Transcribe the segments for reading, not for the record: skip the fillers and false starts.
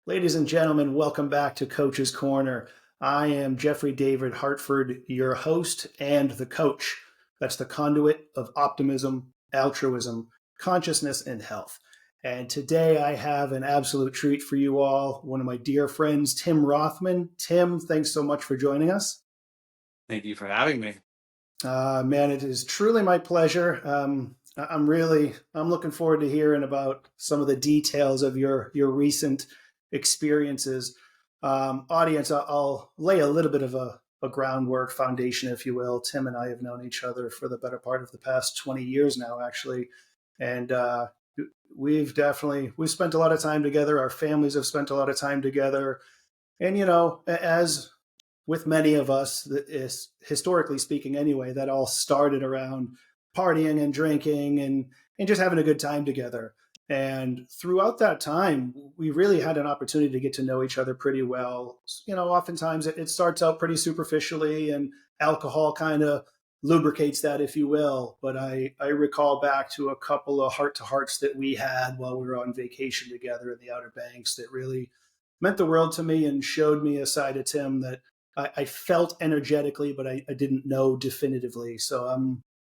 Ladies and gentlemen, welcome back to Coach's Corner. I am Jeffrey David Hartford, your host and the coach. That's the conduit of optimism, altruism, consciousness, and health. And today I have an absolute treat for you all. One of my dear friends, Tim Rothman. Tim, thanks so much for joining us. Thank you for having me. Man, it is truly my pleasure. I'm looking forward to hearing about some of the details of your recent experiences. Audience, I'll lay a little bit of a groundwork foundation, if you will. Tim and I have known each other for the better part of the past 20 years now, actually, and we've spent a lot of time together. Our families have spent a lot of time together, and as with many of us, is historically speaking anyway, that all started around partying and drinking and just having a good time together. And throughout that time, we really had an opportunity to get to know each other pretty well. Oftentimes it starts out pretty superficially, and alcohol kind of lubricates that, if you will. But I recall back to a couple of heart to hearts that we had while we were on vacation together in the Outer Banks that really meant the world to me and showed me a side of Tim that I felt energetically, but I didn't know definitively. So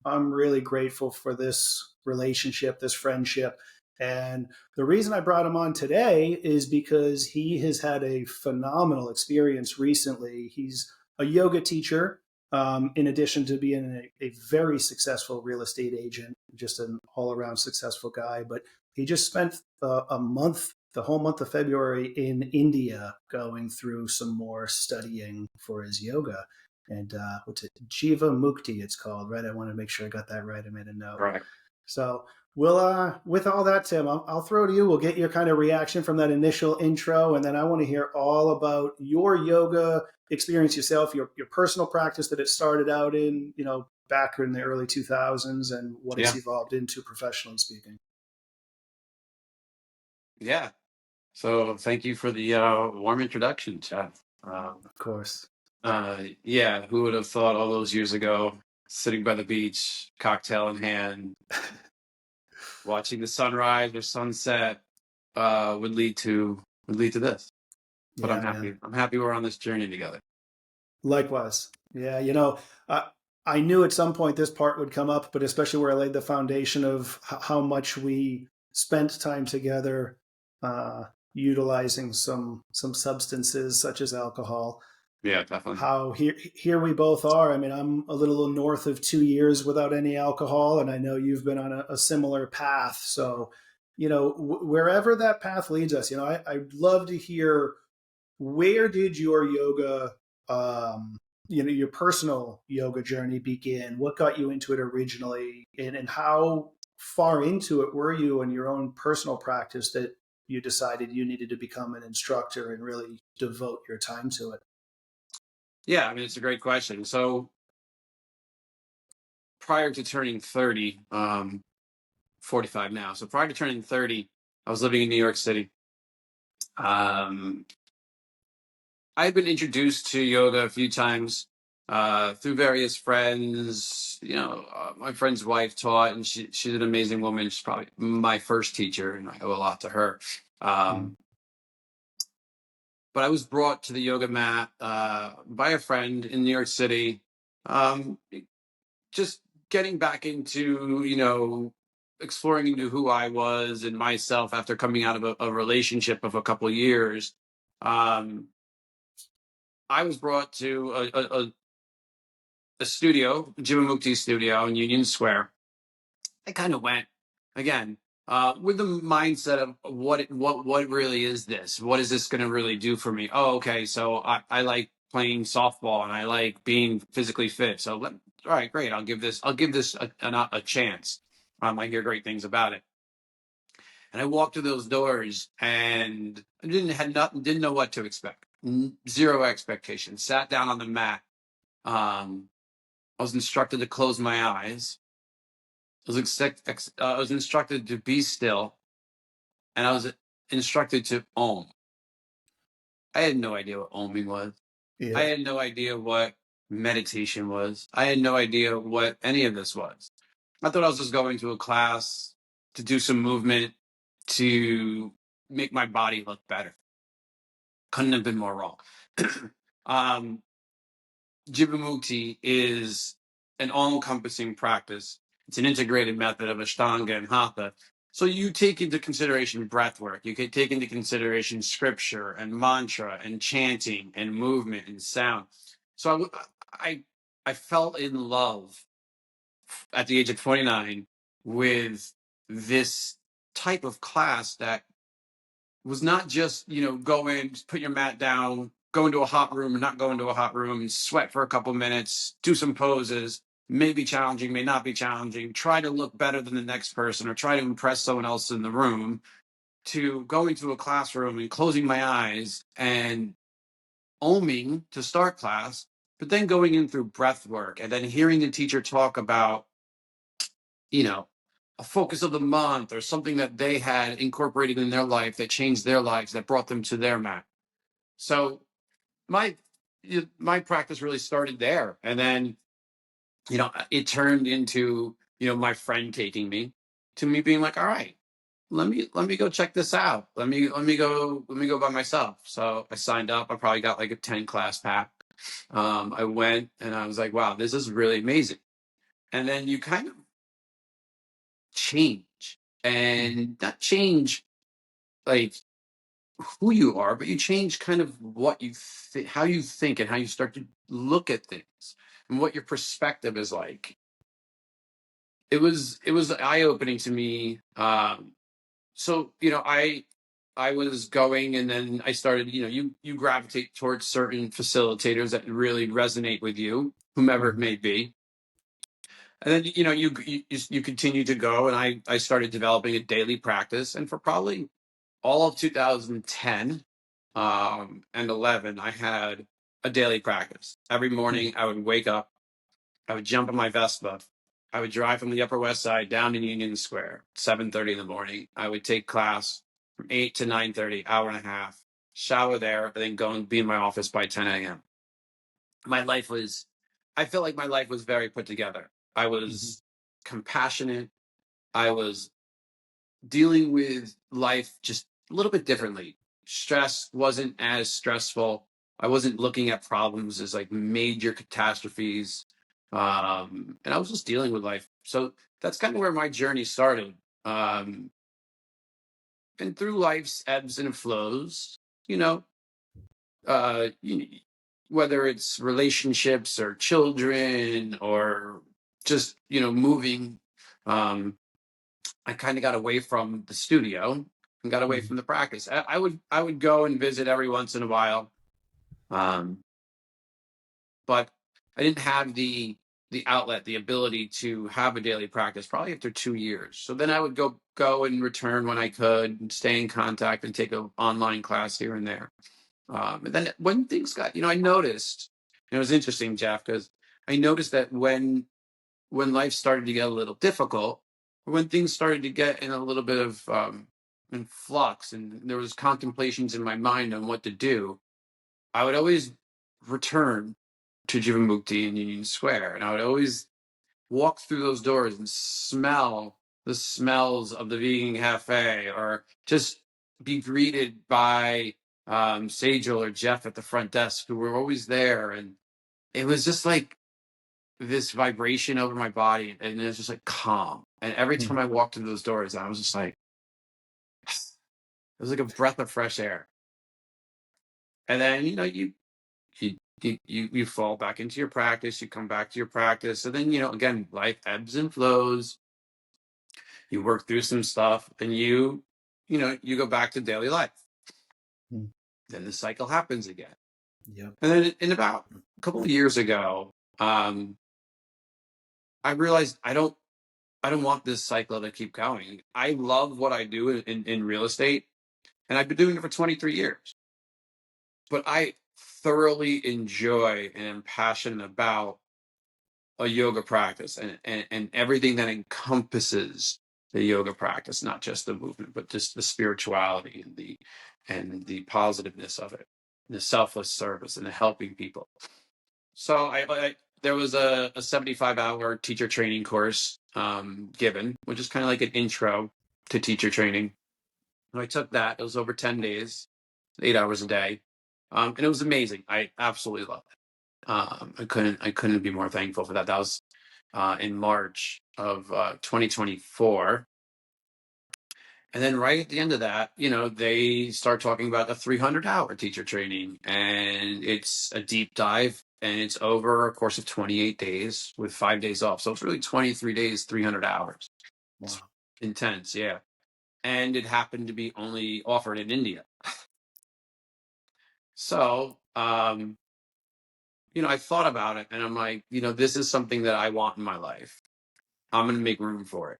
I'm really grateful for this relationship, this friendship. And the reason I brought him on today is because he has had a phenomenal experience recently. He's a yoga teacher, in addition to being a very successful real estate agent, just an all around successful guy. But he just spent a month, the whole month of February, in India going through some more studying for his yoga. And what's it? Jivamukti, it's called, right? I want to make sure I got that right. I made a note. Right. So with all that, Tim, I'll throw to you. We'll get your kind of reaction from that initial intro, and then I want to hear all about your yoga experience yourself, your personal practice that it started out in, back in the early 2000s, and what it's Yeah. evolved into professionally speaking. Yeah. So thank you for the warm introduction, Jeff. Of course. Yeah. Who would have thought all those years ago, sitting by the beach, cocktail in hand, watching the sunrise or sunset, would lead to this. But I'm Yeah, happy. man. I'm happy we're on this journey together. Likewise. Yeah, I knew at some point this part would come up, but especially where I laid the foundation of how much we spent time together, utilizing some substances such as alcohol. Yeah, definitely. How here we both are. I mean, I'm a little north of 2 years without any alcohol, and I know you've been on a similar path. So, wherever that path leads us, I'd love to hear, where did your yoga, your personal yoga journey begin? What got you into it originally, and how far into it were you in your own personal practice that you decided you needed to become an instructor and really devote your time to it? Yeah, I mean, it's a great question. So prior to turning 30, 45 now. So prior to turning 30, I was living in New York City. Um, I had been introduced to yoga a few times through various friends. My friend's wife taught, and she's an amazing woman. She's probably my first teacher, and I owe a lot to her. Mm. Um, but I was brought to the yoga mat by a friend in New York City. Um, just getting back into, exploring into who I was and myself after coming out of a relationship of a couple of years. Um, I was brought to a studio, Jivamukti studio in Union Square. I kind of went again with the mindset of what really is this? What is this going to really do for me? Oh, okay. So I like playing softball and I like being physically fit. So all right, great. I'll give this a chance. I hear great things about it. And I walked through those doors and I didn't know what to expect. Zero expectations. Sat down on the mat. Um, I was instructed to close my eyes. I was instructed to be still, and I was instructed to Om. I had no idea what Oming was. I Yeah. had no idea what meditation was. I had no idea what any of this was. I thought I was just going to a class to do some movement to make my body look better. Couldn't have been more wrong. um, Jivamukti is an all-encompassing practice. It's an integrated method of Ashtanga and Hatha. So you take into consideration breath work. You can take into consideration scripture and mantra and chanting and movement and sound. So I fell in love at the age of 29 with this type of class that was not just, go in, just put your mat down, go into a hot room or not go into a hot room, sweat for a couple minutes, do some poses, may be challenging, may not be challenging, try to look better than the next person or try to impress someone else in the room, to going to a classroom and closing my eyes and oming to start class, but then going in through breath work and then hearing the teacher talk about, you know, a focus of the month or something that they had incorporated in their life that changed their lives, that brought them to their mat. So my my practice really started there, and then it turned into my friend taking me to me being like, all right, let me go check this out. Let me go by myself. So I signed up. I probably got like a 10 class pack. I went and I was like, wow, this is really amazing. And then you kind of change, and not change like who you are, but you change kind of what you how you think and how you start to look at things and what your perspective is like. It was eye opening to me. So I was going, and then I started. You gravitate towards certain facilitators that really resonate with you, whomever it Mhm. may be. And then you continue to go, and I started developing a daily practice, and for probably all of 2010 and 11, I had a daily practice. Every morning, I would wake up, I would jump in my Vespa, I would drive from the Upper West Side down to Union Square, 7:30 in the morning. I would take class from 8 to 9:30, hour and a half, shower there, and then go and be in my office by 10 a.m. My life was, I felt like my life was very put together. I Mhm. was compassionate. I was dealing with life just a little bit differently. Stress wasn't as stressful. I wasn't looking at problems as like major catastrophes. And I was just dealing with life. So that's kind of where my journey started. Um, and through life's ebbs and flows, you know, uh, you, whether it's relationships or children or just, moving, um, I kind of got away from the studio and got away Mhm. from the practice. I would go and visit every once in a while, um, but I didn't have the outlet, the ability to have a daily practice. Probably after 2 years. So then I would go and return when I could, and stay in contact and take an online class here and there. And then when things got, I noticed, and it was interesting, Jeff, because I noticed that when life started to get a little difficult, or when things started to get in a little bit of in flux, and there was contemplations in my mind on what to do, I would always return to Jivamukti in Union Square, and I would always walk through those doors and smell the smells of the vegan cafe, or just be greeted by Sejal or Jeff at the front desk, who were always there, and it was just like this vibration over my body, and it was just like calm. And every time Mhm. I walked through those doors, I was just like, it was like a breath of fresh air. And then you fall back into your practice, you come back to your practice, and then again, life ebbs and flows. You work through some stuff, and you go back to daily life. Mhm. Then the cycle happens again. Yep. And then in about a couple of years ago, I realized I don't want this cycle to keep going. I love what I do in real estate, and I've been doing it for 23 years. But I thoroughly enjoy and am passionate about a yoga practice, and everything that encompasses the yoga practice, not just the movement, but just the spirituality and the positiveness of it, the selfless service and the helping people. So there was a 75-hour teacher training course given, which is kind of like an intro to teacher training. And I took that. It was over 10 days, 8 hours a day. And it was amazing. I absolutely loved it. I couldn't be more thankful for that. That was in March of 2024. And then right at the end of that, they start talking about the 300-hour teacher training, and it's a deep dive, and it's over a course of 28 days with 5 days off. So it's really 23 days, 300 hours. It's Wow. intense, yeah. And it happened to be only offered in India. So, I thought about it, and I'm like, this is something that I want in my life. I'm going to make room for it.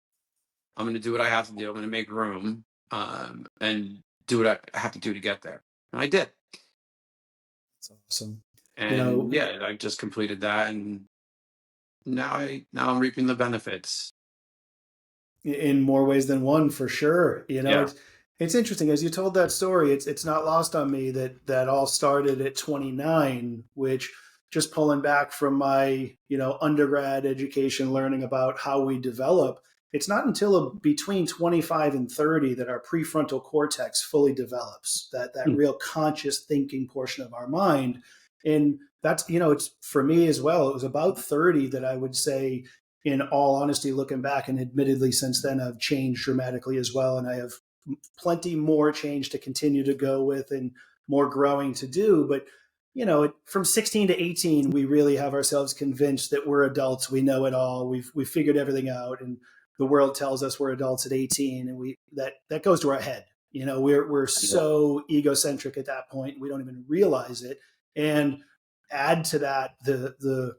I'm going to do what I have to do. I'm going to make room, and do what I have to do to get there. And I did. That's awesome. You And know, yeah, I just completed that, and now I'm reaping the benefits. in more ways than one, for sure. Yeah, It's interesting as you told that story. It's not lost on me that that all started at 29, which, just pulling back from my undergrad education, learning about how we develop. It's not until between 25 and 30 that our prefrontal cortex fully develops. That mm, real conscious thinking portion of our mind, and that's it's for me as well. It was about 30 that I would say, in all honesty, looking back, and admittedly since then I've changed dramatically as well, and I have plenty more change to continue to go with and more growing to do. But from 16 to 18, we really have ourselves convinced that we're adults, we know it all, we've figured everything out, and the world tells us we're adults at 18, and we that goes to our head. We're yeah, so egocentric at that point, we don't even realize it. And add to that the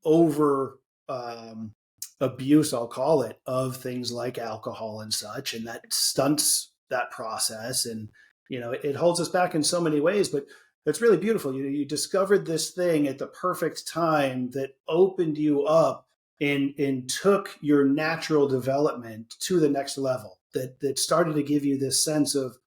over um, abuse, I'll call it, of things like alcohol and such, and that stunts that process, and it holds us back in so many ways. But it's really beautiful. You discovered this thing at the perfect time that opened you up and took your natural development to the next level. That started to give you this sense of,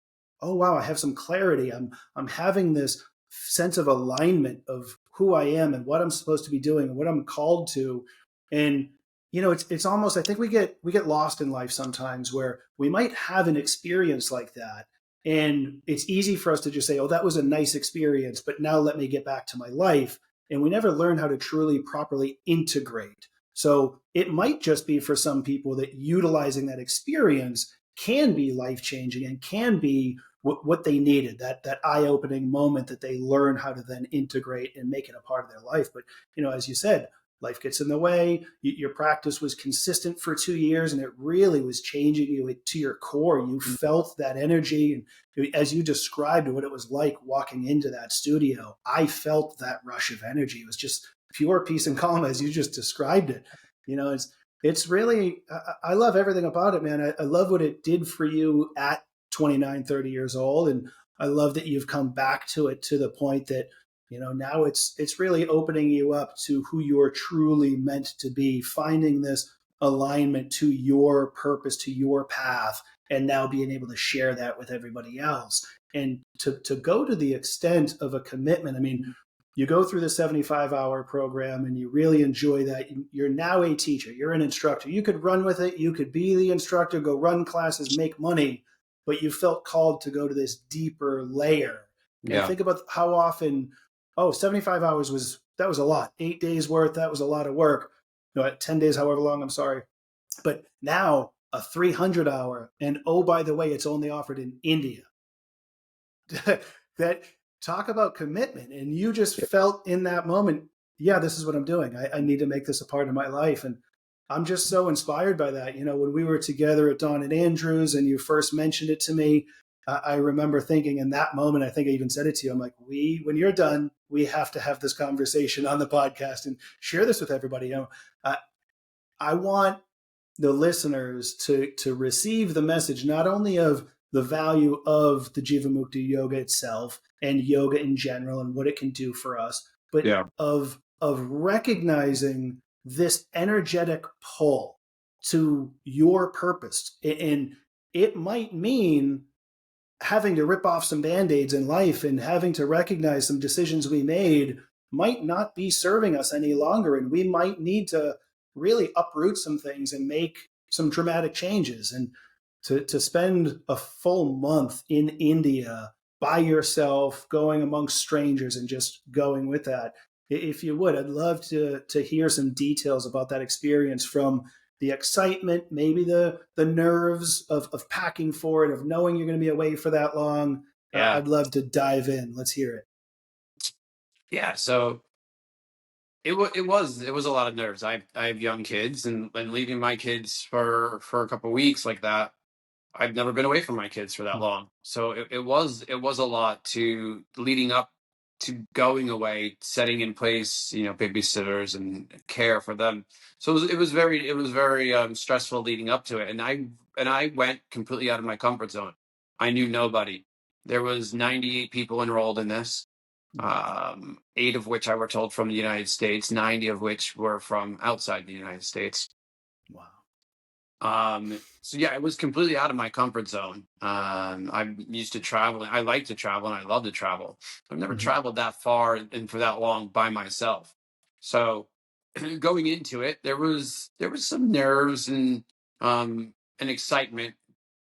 oh wow, I have some clarity. I'm having this sense of alignment of who I am and what I'm supposed to be doing and what I'm called to. And it's almost, I think we get lost in life sometimes, where we might have an experience like that, and it's easy for us to just say, oh, that was a nice experience, but now let me get back to my life. And we never learn how to truly properly integrate. So it might just be for some people that utilizing that experience can be life changing and can be what they needed, that eye-opening moment that they learn how to then integrate and make it a part of their life. But as you said, life gets in the way. Your practice was consistent for 2 years, and it really was changing you to your core. You felt that energy, and as you described what it was like walking into that studio, I felt that rush of energy. It was just pure peace and calm, as you just described it. It's really, I love everything about it, man. I love what it did for you at 29, 30 years old. And I love that you've come back to it to the point that, now it's really opening you up to who you're truly meant to be, finding this alignment to your purpose, to your path, and now being able to share that with everybody else. And to go to the extent of a commitment. I mean, you go through the 75-hour program and you really enjoy that. You're now a teacher, you're an instructor. You could run with it, you could be the instructor, go run classes, make money, but you felt called to go to this deeper layer. And yeah, think about how often, oh, 75 hours that was a lot. 8 days worth, that was a lot of work. 10 days, however long, I'm sorry. But now a 300-hour, and oh, by the way, it's only offered in India. That, talk about commitment. And you just yeah, felt in that moment, yeah, this is what I'm doing. I need to make this a part of my life. And I'm just so inspired by that. When we were together at Dawn and Andrews and you first mentioned it to me, I remember thinking in that moment, I think I even said it to you, I'm like, when you're done, we have to have this conversation on the podcast and share this with everybody. I, I want the listeners to receive the message, not only of the value of the Jivamukti yoga itself and yoga in general and what it can do for us, but yeah, of recognizing this energetic pull to your purpose. And it might mean having to rip off some band-aids in life and having to recognize some decisions we made might not be serving us any longer, and we might need to really uproot some things and make some dramatic changes. And to spend a full month in India by yourself, going amongst strangers, and just going with that. If you would, I'd love to hear some details about that experience, from the excitement, maybe the nerves of packing for it, of knowing you're going to be away for that long. Yeah. I'd love to dive in. Let's hear it. Yeah. So it was a lot of nerves. I have young kids, and leaving my kids for a couple of weeks like that. I've never been away from my kids for that long. So it was a lot to leading up to going away, setting in place, babysitters and care for them. So it was very stressful leading up to it. And I went completely out of my comfort zone. I knew nobody. There was 98 people enrolled in this, eight of which I were told from the United States, 90 of which were from outside the United States. Wow. So yeah, it was completely out of my comfort zone. I'm used to traveling. I like to travel and I love to travel. I've never Hmm. traveled that far and for that long by myself. So going into it, there was some nerves and excitement,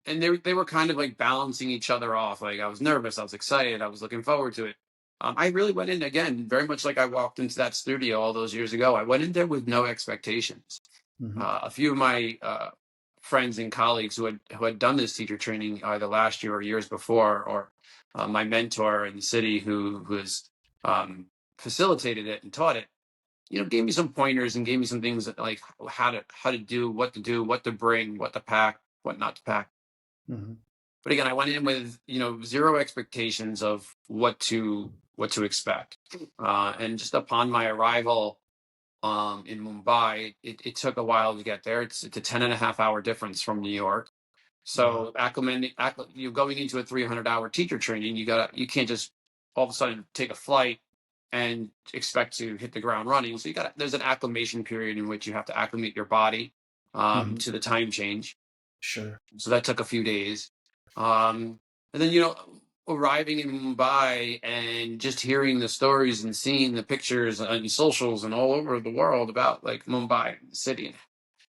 and they were kind of like balancing each other off. Like I was nervous, I was excited, I was looking forward to it. I really went in again, very much like I walked into that studio all those years ago. I went in there with no expectations. Hmm. A few of my friends and colleagues who had done this teacher training either last year or years before, or my mentor in the city who has facilitated it and taught it, gave me some pointers and gave me some things that, like how to do, what to bring, what to pack, what not to pack. Hmm. But again, I went in with zero expectations of what to expect, and just upon my arrival in Mumbai, it took a while to get there. It's a 10.5 hour difference from New York. Wow. So you going into a 300-hour teacher training, you can't just all of a sudden take a flight and expect to hit the ground running. So there's an acclimation period in which you have to acclimate your body Hmm. to the time change. Sure. So that took a few days. And then, arriving in Mumbai and just hearing the stories and seeing the pictures on socials and all over the world about like Mumbai city.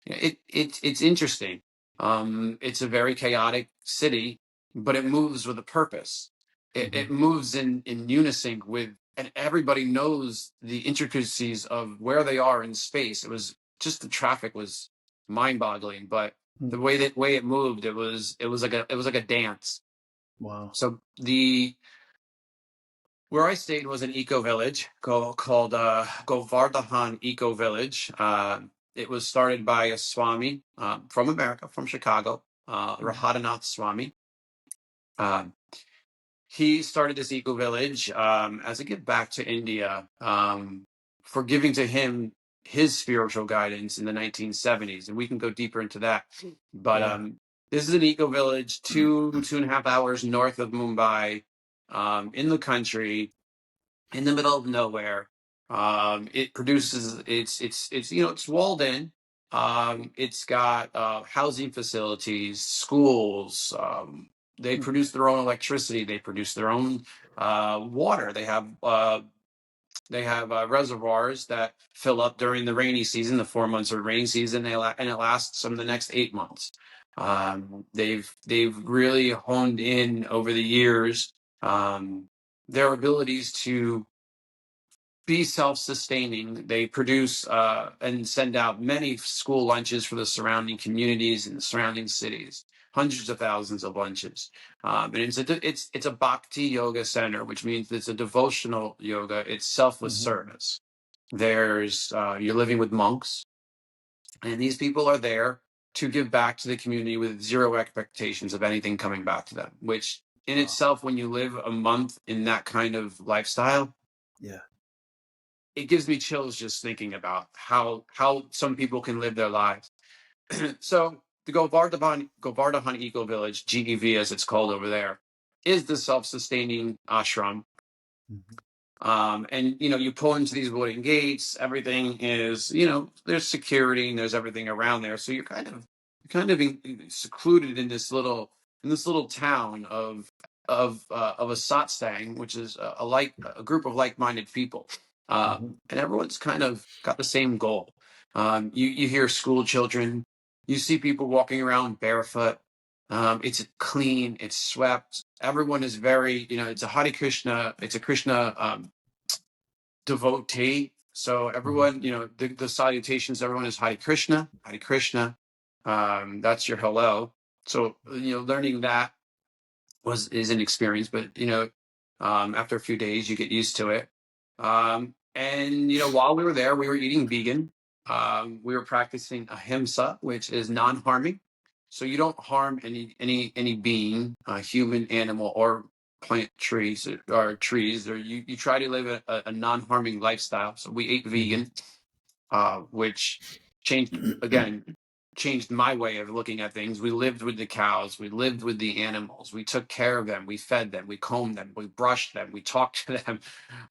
It's interesting. It's a very chaotic city, but it moves with a purpose. It Hmm. moves in unison with, and everybody knows the intricacies of where they are in space. It was just the traffic was mind-boggling, but the way it moved, it was like a dance. Wow. So the where I stayed was an eco village called Govardhan Eco Village. It was started by a Swami from America, from Chicago, Hmm. Rahadanath Swami. Um, he started this eco village as a give back to India, for giving to him his spiritual guidance in the 1970s, and we can go deeper into that. But Yeah. this is an eco village, 2.5 hours north of Mumbai, in the country, in the middle of nowhere. It produces it's walled in. It's got housing facilities, schools. They Hmm. produce their own electricity. They produce their own water. They have reservoirs that fill up during the rainy season, the 4 months of rainy season, and it lasts them the next 8 months. They've really honed in over the years, their abilities to be self-sustaining. They produce and send out many school lunches for the surrounding communities and the surrounding cities, hundreds of thousands of lunches. And it's a bhakti yoga center, which means it's a devotional yoga. It's selfless Hmm. service. There's you're living with monks, and these people are there to give back to the community with zero expectations of anything coming back to them. Which in Wow. itself, when you live a month in that kind of lifestyle, Yeah. it gives me chills just thinking about how some people can live their lives. So the Govardhan Eco Village, GEV as it's called over there, is the self-sustaining ashram. Hmm. And you pull into these wooden gates. Everything is, there's security and there's everything around there. So you're kind of secluded in this little town of a satsang, which is a group of like-minded people, Hmm. and everyone's kind of got the same goal. You hear school children, you see people walking around barefoot. It's clean, it's swept. Everyone is very, it's a Hare Krishna, it's a Krishna devotee. So Mhm. everyone, the salutations, everyone is Hare Krishna, Hare Krishna. That's your hello. So, learning that is an experience, but after a few days you get used to it. And while we were there, we were eating vegan. We were practicing ahimsa, which is non-harming. So you don't harm any being, human, animal, or plant, trees, or you try to live a non-harming lifestyle. So we ate Mhm. vegan, which changed again changed my way of looking at things. We lived with the cows, we lived with the animals, we took care of them, we fed them, we combed them, we brushed them, we talked to them.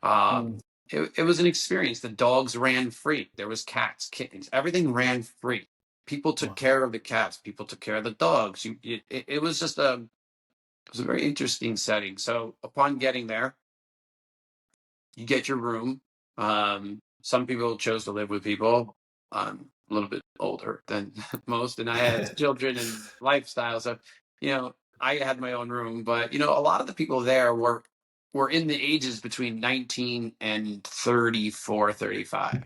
Mm. It was an experience. The dogs ran free. There was cats, kittens, everything ran free. People took Wow. care of the cats. People took care of the dogs. It was just it was a very interesting setting. So upon getting there, you get your room. Some people chose to live with people. A little bit older than most, and I had children and lifestyle. So, I had my own room, but a lot of the people there were in the ages between 19 and 34, 35.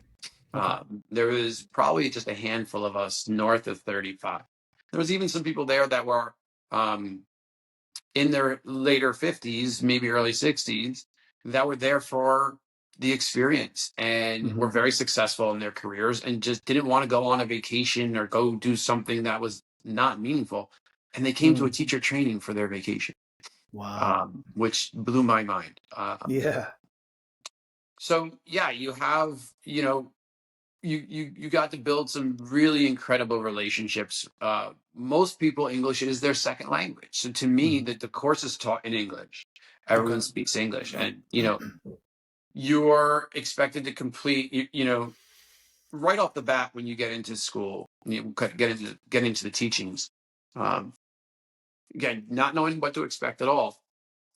Okay. There was probably just a handful of us north of 35. There was even some people there that were um, in their later 50s, maybe early 60s, that were there for the experience and were Mhm. very successful in their careers and just didn't want to go on a vacation or go do something that was not meaningful. And they came to a Mm. teacher training for their vacation, Wow. which blew my mind. Yeah. So yeah, you have, you got to build some really incredible relationships. Most people, English is their second language. So to me, Mhm. that the course is taught in English. Okay. Everyone speaks English, and you're expected to complete. Right off the bat when you get into school, get into the teachings. Um, Again, not knowing what to expect at all.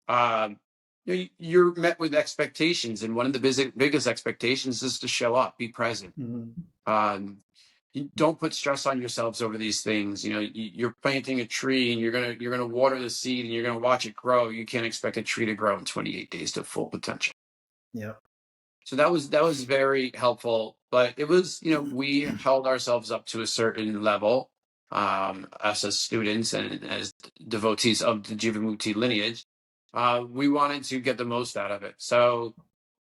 Um, you're met with expectations, and one of the biggest expectations is to show up, be present. Mhm. um, you don't put stress on yourselves over these things. You're planting a tree and you're gonna water the seed and you're gonna watch it grow. You can't expect a tree to grow in 28 days to full potential. Yeah. So that was very helpful. But it was, we held ourselves up to a certain level, us as students and as devotees of the Jivamukti lineage. We wanted to get the most out of it. So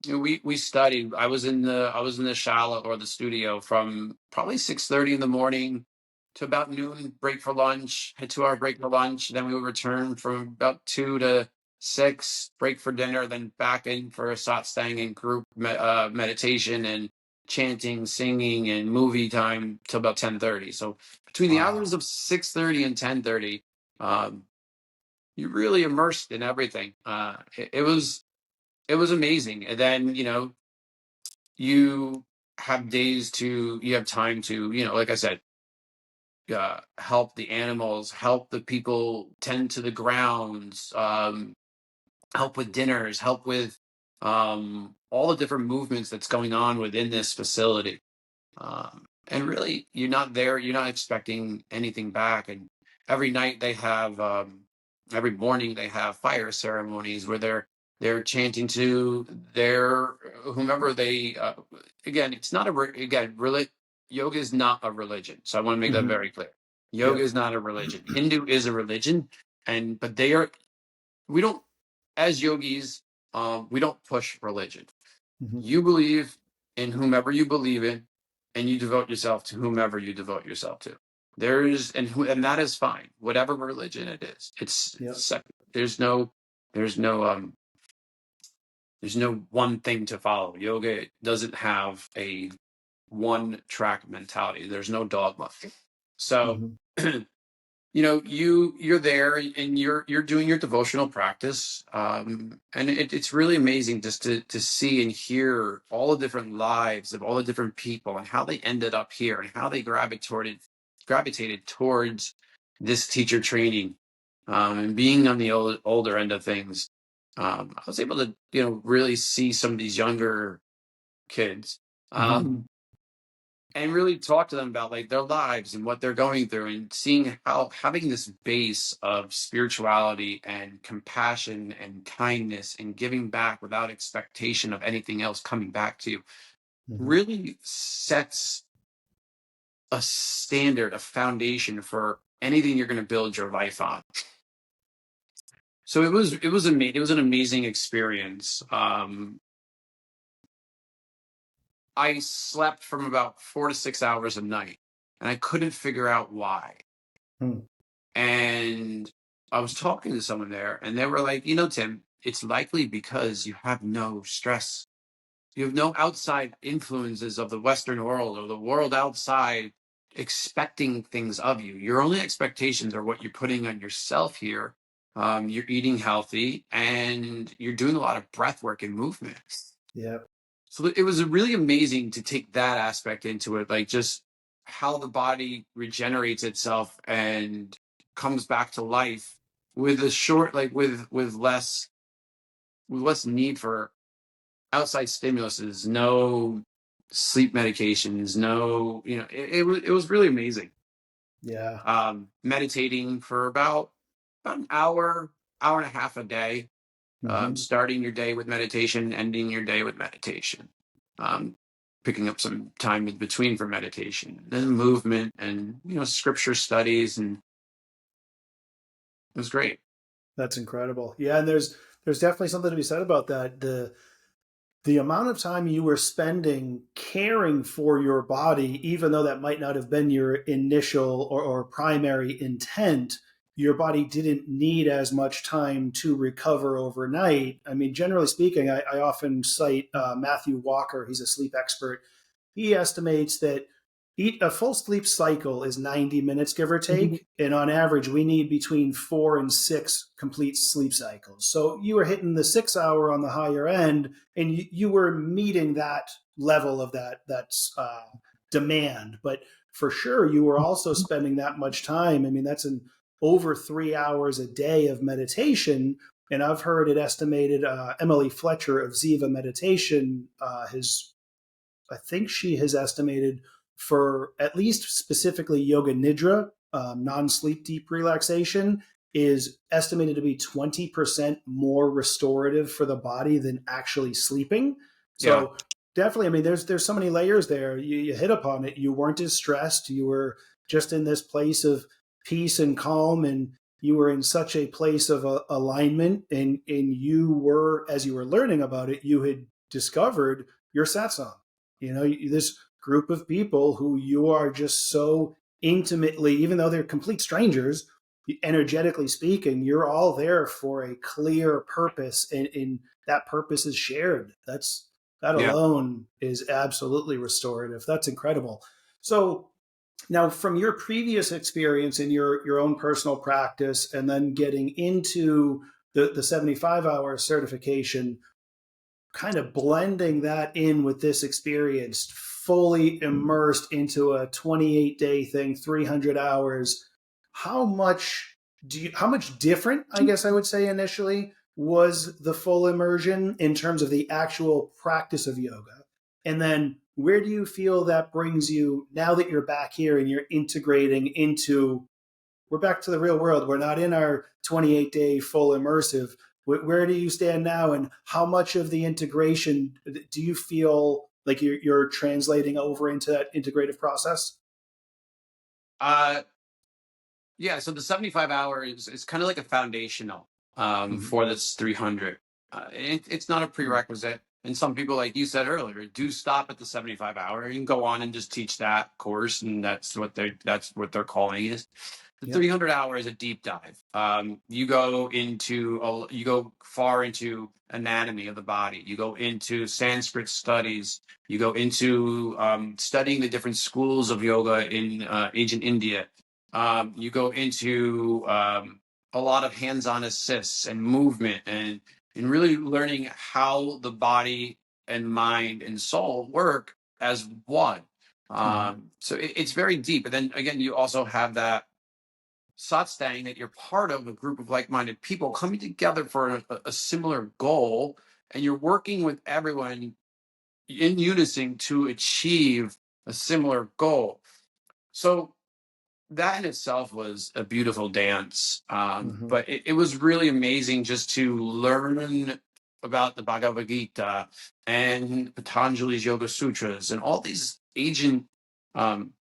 we studied. I was in the shala, or the studio, from probably 6:30 in the morning to about noon. Break for lunch, a 2-hour break for lunch. Then we would return from about 2 to 6. Break for dinner, then back in for a satsang and group meditation and chanting, singing, and movie time till about 10:30. So between the Wow. hours of 6:30 and 10:30, um, you really immersed in everything. It was amazing. And then you you have time to, like I said, help the animals, help the people tend to the grounds, help with dinners, help with all the different movements that's going on within this facility. And really, you're not expecting anything back. And every night they have, every morning they have fire ceremonies where they're chanting to their whomever they. Again, it's not yoga is not a religion. So I want to make that Mhm. very clear. Yoga Yep. is not a religion. Hindu is a religion, but they are. We don't, as yogis, we don't push religion. Mhm. You believe in whomever you believe in, and you devote yourself to whomever you devote yourself to. And that is fine. Whatever religion it is, Yep. there's no there's no there's no one thing to follow. Yoga doesn't have a one track mentality. There's no dogma. So Mhm. you're there and you're doing your devotional practice, and it's really amazing just to see and hear all the different lives of all the different people and how they ended up here and how they gravitated towards this teacher training, and being on the older end of things. I was able to really see some of these younger kids, Mhm. um, and really talk to them about like their lives and what they're going through, and seeing how having this base of spirituality and compassion and kindness and giving back without expectation of anything else coming back to you Mhm. really sets a standard, a foundation for anything you're going to build your life on. So it was an amazing experience. I slept from about 4 to 6 hours a night, and I couldn't figure out why. Hmm. And I was talking to someone there, and they were like, Tim, it's likely because you have no stress. You have no outside influences of the Western world or the world outside expecting things of you. Your only expectations are what you're putting on yourself here. You're eating healthy and you're doing a lot of breath work and movement. Yeah. So it was really amazing to take that aspect into it, like just how the body regenerates itself and comes back to life with a short, like with less need for outside stimuluses, no sleep medications, no, it was really amazing. Yeah. Meditating for about an hour and a half a day, Hmm. starting your day with meditation, ending your day with meditation, um, picking up some time in between for meditation, then movement and scripture studies, and it was great. That's incredible. Yeah, and there's definitely something to be said about that. The amount of time you were spending caring for your body, even though that might not have been your initial or primary intent, your body didn't need as much time to recover overnight. I mean, generally speaking, I often cite Matthew Walker. He's a sleep expert. He estimates that a full sleep cycle is 90 minutes, give or take. And on average, we need between 4 and 6 complete sleep cycles. So you were hitting the 6 hour on the higher end, and you were meeting that level of that demand. But for sure, you were also spending that much time. I mean, that's an over 3 hours a day of meditation. And I've heard it estimated. Emily Fletcher of Ziva Meditation has I think she has estimated for at least specifically yoga nidra, non-sleep deep relaxation, is estimated to be 20% more restorative for the body than actually sleeping. Yeah, So definitely, I mean, there's so many layers there. You hit upon it. You weren't as stressed. You were just in this place of peace and calm, and you were in such a place of alignment. And you were, as you were learning about it, you had discovered your satsang. This group of people who you are just so intimately, even though they're complete strangers, energetically speaking, you're all there for a clear purpose, and that purpose is shared. That yeah. alone is absolutely restorative. That's incredible. So now, from your previous experience in your own personal practice, and then getting into the 75-hour certification, kind of blending that in with this experience, fully immersed into a 28-day thing, 300 hours. How much different, I guess I would say initially, was the full immersion in terms of the actual practice of yoga? And then where do you feel that brings you now that you're back here and you're integrating into, we're back to the real world. We're not in our 28-day full immersive. Where do you stand now, and how much of the integration do you feel like you're translating over into that integrative process? Uh, Yeah, so the 75 hours is kind of like a foundational Mm-hmm. for this 300. It's not a prerequisite. And some people, like you said earlier, do stop at the 75-hour and go on and just teach that course, and that's what their calling is. The Yep. 300-hour is a deep dive. You go far into anatomy of the body. You go into Sanskrit studies. You go into studying the different schools of yoga in ancient India. You go into a lot of hands-on assists and movement, and really learning how the body and mind and soul work as one. Mm-hmm. So it's very deep. And then again, you also have that satsang that you're part of a group of like-minded people coming together for a similar goal, and you're working with everyone in unison to achieve a similar goal. So that in itself was a beautiful dance. Hmm. But it was really amazing just to learn about the Bhagavad Gita and Patanjali's Yoga Sutras and all these ancient um,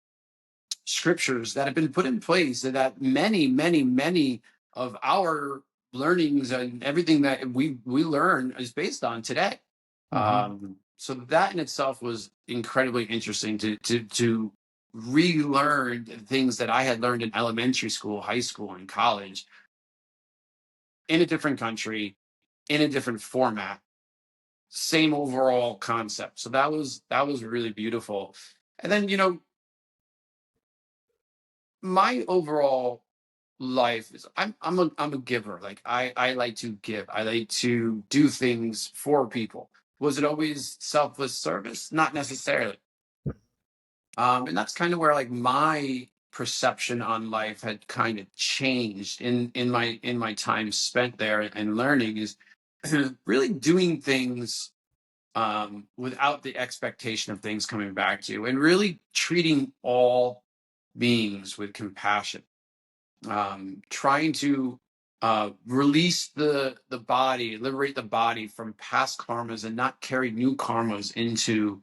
scriptures that have been put in place, and that many of our learnings and everything that we learn is based on today. Hmm. So that in itself was incredibly interesting to relearn things that I had learned in elementary school, high school, and college in a different country, in a different format, same overall concept. So that was really beautiful. And then, my overall life is, I'm a giver. Like, I like to give. I like to do things for people. Was it always selfless service? Not necessarily. And that's kind of where, like, my perception on life had kind of changed in my time spent there and learning, is really doing things without the expectation of things coming back to you, and really treating all beings with compassion, trying to release the body, liberate the body from past karmas, and not carry new karmas into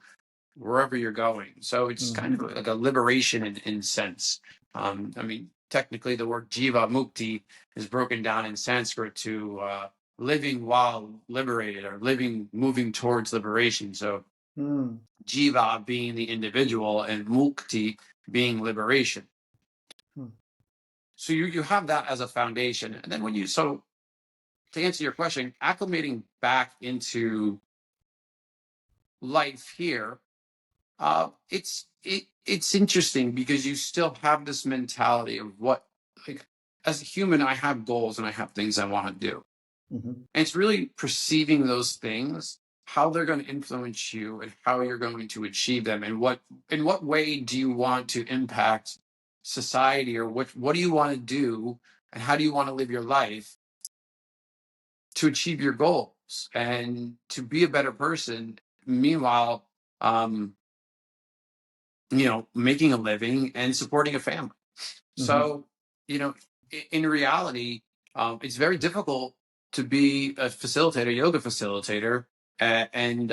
wherever you're going. So it's kind Hmm. of like a liberation in sense. I mean, technically, the word Jivamukti is broken down in Sanskrit to living while liberated, or living, moving towards liberation. So Mm. Jiva being the individual, and Mukti being liberation. Mm. So you have that as a foundation, and then to answer your question, acclimating back into life here, it's interesting, because you still have this mentality of what, like, as a human, I have goals and I have things I want to do, Hmm. and it's really perceiving those things, how they're going to influence you, and how you're going to achieve them, and in what way do you want to impact society, or what do you want to do, and how do you want to live your life to achieve your goals and to be a better person. Meanwhile, um, making a living and supporting a family. Hmm. So, in reality, it's very difficult to be a facilitator, yoga facilitator, and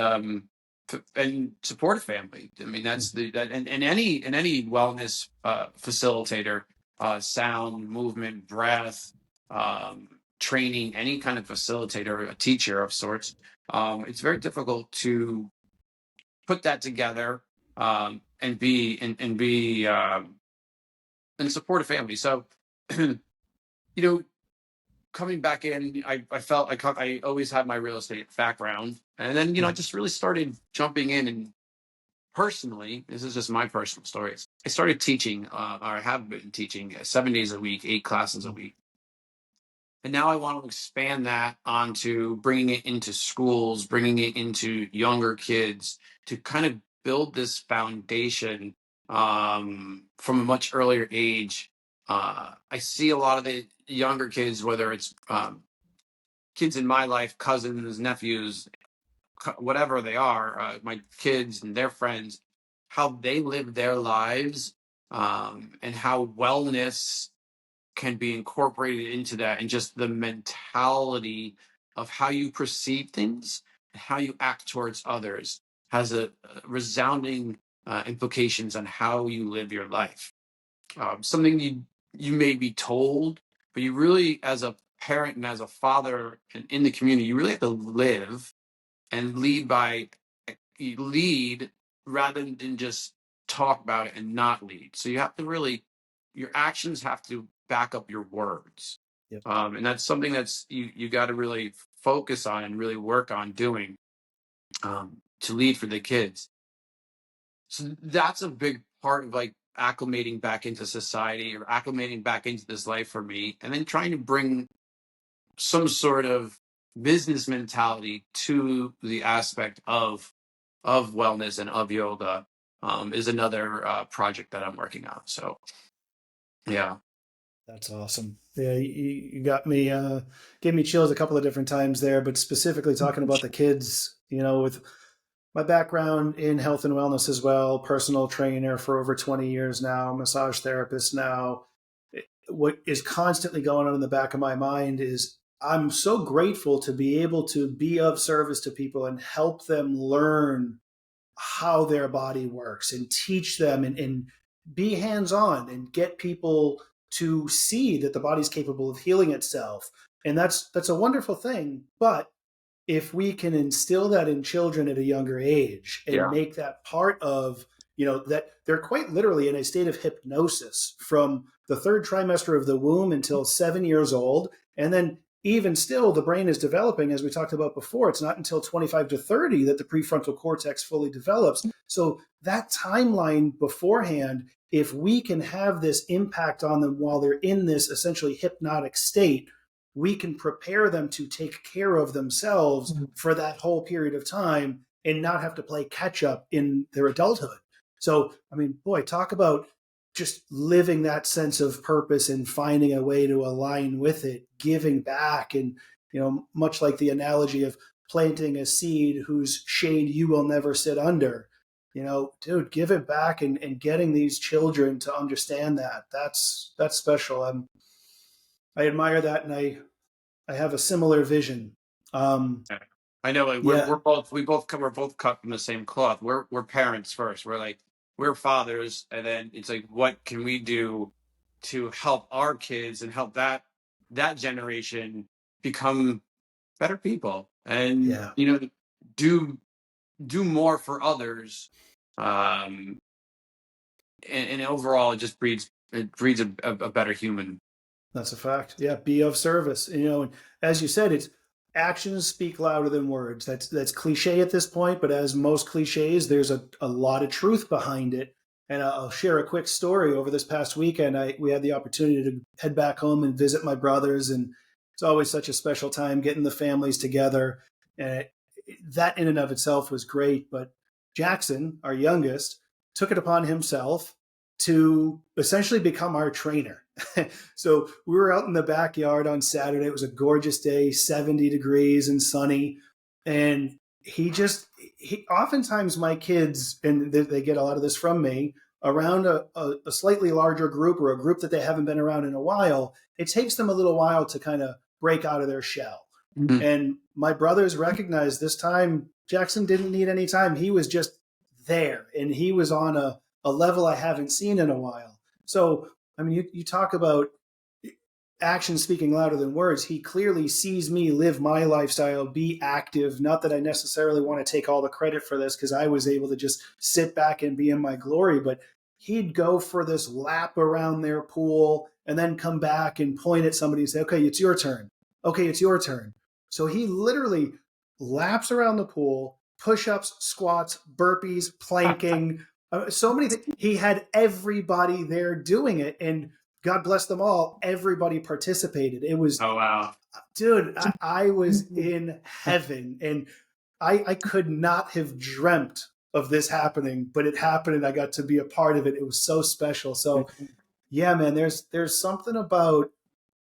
support a family. I mean, that's Hmm. the that and any wellness facilitator, sound, movement, breath, training, any kind of facilitator, a teacher of sorts. It's very difficult to put that together, and support a family. So, you know, coming back in, I felt I always had my real estate background, and then I just really started jumping in, and personally, this is just my personal story. I started teaching, or I have been teaching 7 days a week, 8 classes a week. And now I want to expand that onto bringing it into schools, bringing it into younger kids, to kind of build this foundation from a much earlier age. I see a lot of the younger kids, whether it's kids in my life, cousins, nephews, whatever they are, my kids and their friends, how they live their lives, and how wellness can be incorporated into that, and just the mentality of how you perceive things and how you act towards others has a resounding implications on how you live your life. Something you may be told, but you really, as a parent and as a father and in the community, you really have to live and lead rather than just talk about it and not lead. So you have to really, your actions have to back up your words. Yep. And that's something that's you got to really focus on and really work on doing, to lead for the kids. So that's a big part of, like, acclimating back into society, or acclimating back into this life for me, and then trying to bring some sort of business mentality to the aspect of wellness and of yoga, is another project that I'm working on. So yeah. That's awesome. Yeah, you got me, gave me chills a couple of different times there, but specifically talking about the kids, with my background in health and wellness as well, personal trainer for over 20 years now, massage therapist now. What is constantly going on in the back of my mind is I'm so grateful to be able to be of service to people and help them learn how their body works and teach them and be hands on and get people to see that the body's capable of healing itself. And that's a wonderful thing. But if we can instill that in children at a younger age and Yeah. make that part of, that they're quite literally in a state of hypnosis from the third trimester of the womb until 7 years old. And then even still, the brain is developing, as we talked about before. It's not until 25 to 30 that the prefrontal cortex fully develops. So that timeline beforehand, if we can have this impact on them while they're in this essentially hypnotic state, we can prepare them to take care of themselves for that whole period of time and not have to play catch up in their adulthood. So, I mean, boy, talk about just living that sense of purpose and finding a way to align with it, giving back. And, much like the analogy of planting a seed whose shade you will never sit under, dude, give it back and getting these children to understand that's special. I admire that, and I have a similar vision. Yeah. I know, like Yeah, we're both cut from the same cloth. We're parents first. We're fathers, and then it's like, what can we do to help our kids and help that generation become better people, and yeah, do do more for others. Um, and overall, it breeds a better human. that's a fact. Yeah, be of service. And as you said, it's actions speak louder than words. That's cliche at this point, but as most cliches, there's a lot of truth behind it. And I'll share a quick story. Over this past weekend, we had the opportunity to head back home and visit my brothers, and it's always such a special time getting the families together. And that in and of itself was great. But Jackson, our youngest, took it upon himself to essentially become our trainer. So we were out in the backyard on Saturday. It was a gorgeous day, 70 degrees and sunny. And he oftentimes my kids, and they get a lot of this from me, around a slightly larger group or a group that they haven't been around in a while, it takes them a little while to kind of break out of their shell. Mhm. And my brothers recognized this time Jackson didn't need any time. He was just there, and he was on a level I haven't seen in a while. So, I mean, you talk about action speaking louder than words. He clearly sees me live my lifestyle, be active. Not that I necessarily want to take all the credit for this because I was able to just sit back and be in my glory, but he'd go for this lap around their pool and then come back and point at somebody and say, okay, it's your turn. Okay, it's your turn. So he literally laps around the pool, push ups, squats, burpees, planking, so many things. He had everybody there doing it. And God bless them all, everybody participated. It was, Oh wow. dude, I was in heaven. And I could not have dreamt of this happening, but it happened and I got to be a part of it. It was so special. So yeah, man, there's something about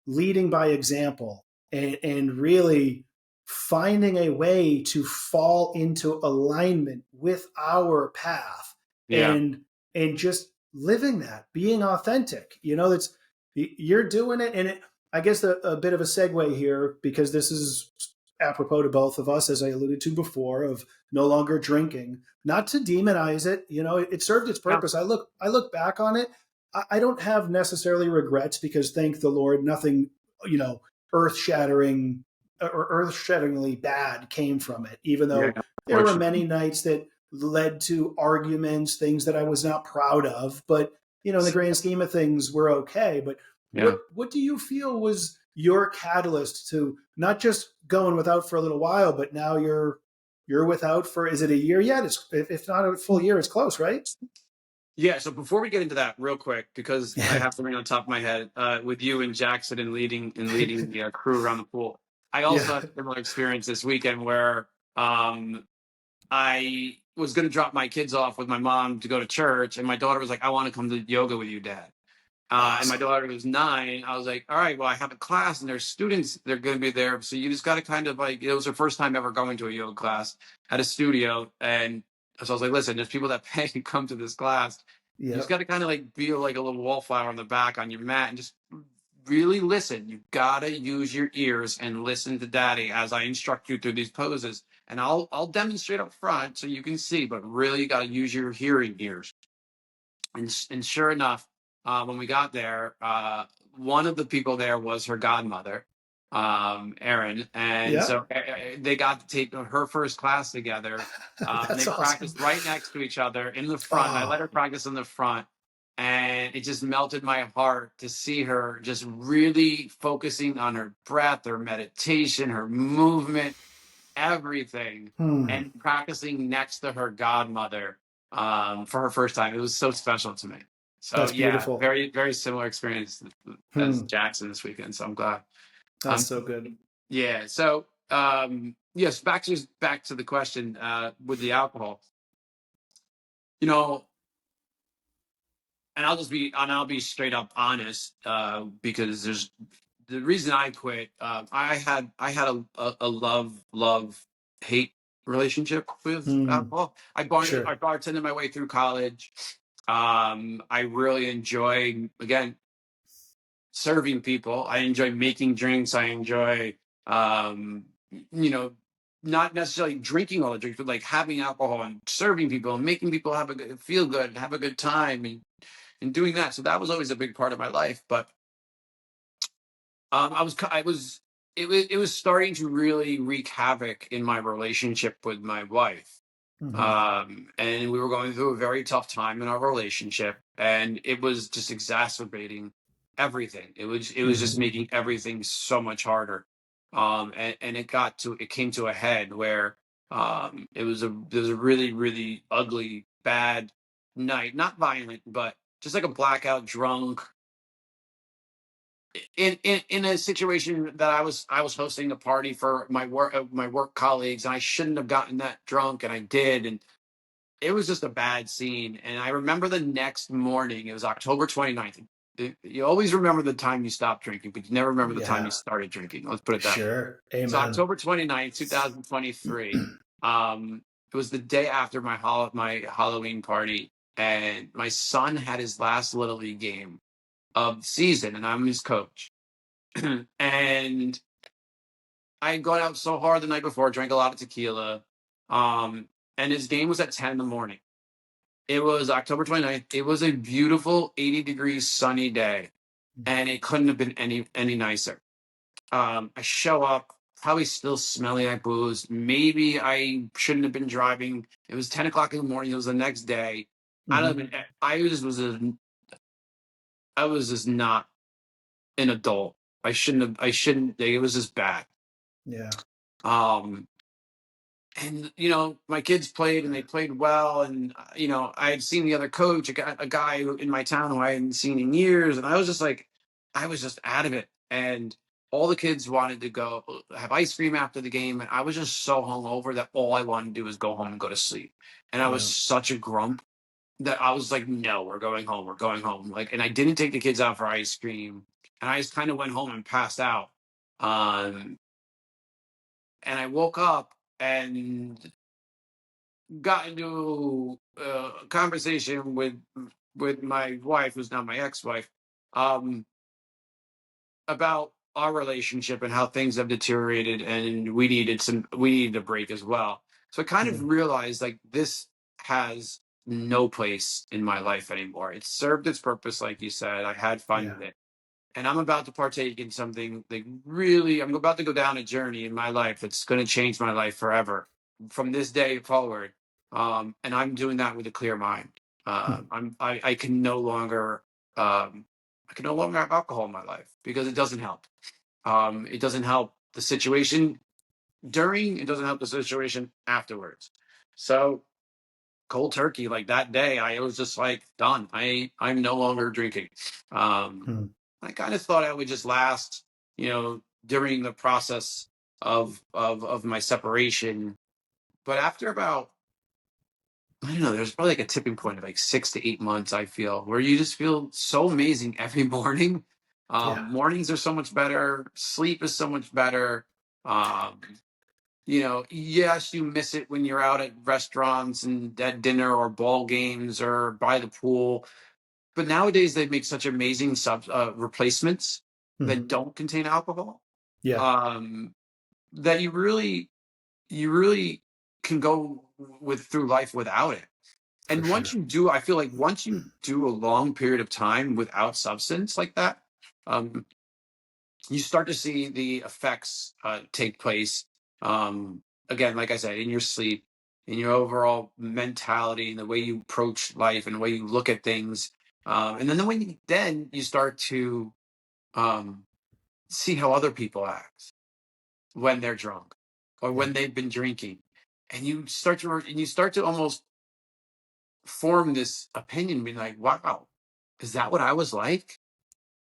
leading by example and really finding a way to fall into alignment with our path Yeah. and just living that, being authentic. That's you're doing it. And I guess a bit of a segue here, because this is apropos to both of us, as I alluded to before, of no longer drinking. Not to demonize it, it served its Yeah. purpose. I look back on it. I don't have necessarily regrets, because thank the Lord, nothing, you know, earth shattering or earth shatteringly bad came from it, even Yeah. though there were Fortunately. many nights that led to arguments, things that I was not proud of. But, in the grand scheme of things, we're okay. But Yeah. what do you feel was your catalyst to not just going without for a little while, but now you're without for, is it a year yet? It's, if not a full year, it's close, right? Yeah. So before we get into that, real quick, because I Yeah. have something on top of my head, with you and Jackson and leading the crew around the pool. I Yeah. also had a similar experience this weekend where I was going to drop my kids off with my mom to go to church, and my daughter was like, "I want to come to yoga with you, Dad." And my Awesome. daughter was 9. I was like, all right, well, I have a class and there's students, they're going to be there. So you just got to kind of like, it was her first time ever going to a yoga class at a studio. And so I was like, listen, there's people that pay to come to this class. You just Yep. got to kind of like be like a little wallflower on the back on your mat and just really listen. You got to use your ears and listen to daddy as I instruct you through these poses. And I'll demonstrate up front so you can see, but really you got to use your hearing ears. And sure enough, when we got there, one of the people there was her godmother, Erin, and so Yep. they got to take her first class together, and they That's awesome. practiced right next to each other in the front. And I let Oh, her practice in the front, and it just melted my heart to see her just really focusing on her breath, her meditation, her movement, everything, hmm. and practicing next to her godmother for her first time. It was so special to me. So That's yeah, beautiful. very very similar experience as Hmm. Jackson this weekend. So I'm glad. That's Um, so good. yeah. So yes, back to the question with the alcohol. You know, I'll be straight up honest because there's the reason I quit. I had a love hate relationship with Hmm. alcohol. I Sure. bartended my way through college. I really enjoy again serving people. I enjoy making drinks. I enjoy you know not necessarily drinking all the drinks, but like having alcohol and serving people and making people have a good feel good and have a good time and doing that. So that was always a big part of my life. But I was it was starting to really wreak havoc in my relationship with my wife. Hmm. And we were going through a very tough time in our relationship, and it was just exacerbating everything. It was just Hmm. making everything so much harder. And it came to a head where it was a really really ugly bad night, not violent, but just like a blackout drunk in a situation that I was hosting a party for my work colleagues, and I shouldn't have gotten that drunk, and I did, and it was just a bad scene. And I remember the next morning, it was October 29th. You always remember the time you stopped drinking, but you never remember the time you Yeah. started drinking. Let's put it that way. Sure. So Amen. October 29th, 2023. It was the day after my Halloween party, and my son had his last little league game of the season, and I'm his coach. And I had gone out so hard the night before, drank a lot of tequila. Um, and his game was at 10 in the morning. It was October 29th. It was a beautiful 80 degrees sunny day, and it couldn't have been any nicer. I show up, probably still smelling like booze. Maybe I shouldn't have been driving. It was 10 o'clock in the morning. It was the next day. I don't Hmm. even, I was just not an adult. I shouldn't, it was just bad. Yeah. Um, and my kids played and they played well, and I had seen the other coach, a guy in my town who I hadn't seen in years, and I was just out of it. And all the kids wanted to go have ice cream after the game, and I was just so hungover that all I wanted to do was go home and go to sleep. And I was Yeah. such a grump that I was like, no, we're going home. Like, and I didn't take the kids out for ice cream, and I just kind of went home and passed out. um and I woke up and got into a conversation with my wife, who's now my ex-wife, um, about our relationship and how things have deteriorated, and we needed a break as well. So I kind of Hmm. realized like this has no place in my life anymore. It served its purpose, like you said. I had fun Yeah. with it, and I'm about to partake in something like really, I'm about to go down a journey in my life that's going to change my life forever from this day forward. And I'm doing that with a clear mind. Hmm. I can no longer, I can no longer have alcohol in my life because it doesn't help. It doesn't help the situation during, it doesn't help the situation afterwards. So cold turkey, like that day, I was just like done. I'm no longer drinking. um Hmm. I kind of thought I would just last, during the process of my separation, but after about I don't know, there's probably like a tipping point of like 6 to 8 months, I feel, where you just feel so amazing every morning. Yeah. Mornings are so much better. Sleep is so much better. Um, yes, you miss it when you're out at restaurants and at dinner or ball games or by the pool. But nowadays they make such amazing replacements that Mhm. don't contain alcohol, Yeah, um, that you really can go through life without it. for And once sure. you do, I feel like once you do a long period of time without substance like that, um, you start to see the effects take place. Again, like I said, in your sleep, in your overall mentality, and the way you approach life, and the way you look at things, and then then you start to um, see how other people act when they're drunk or Yeah. when they've been drinking, and you start to almost form this opinion, being like, "Wow, is that what I was like?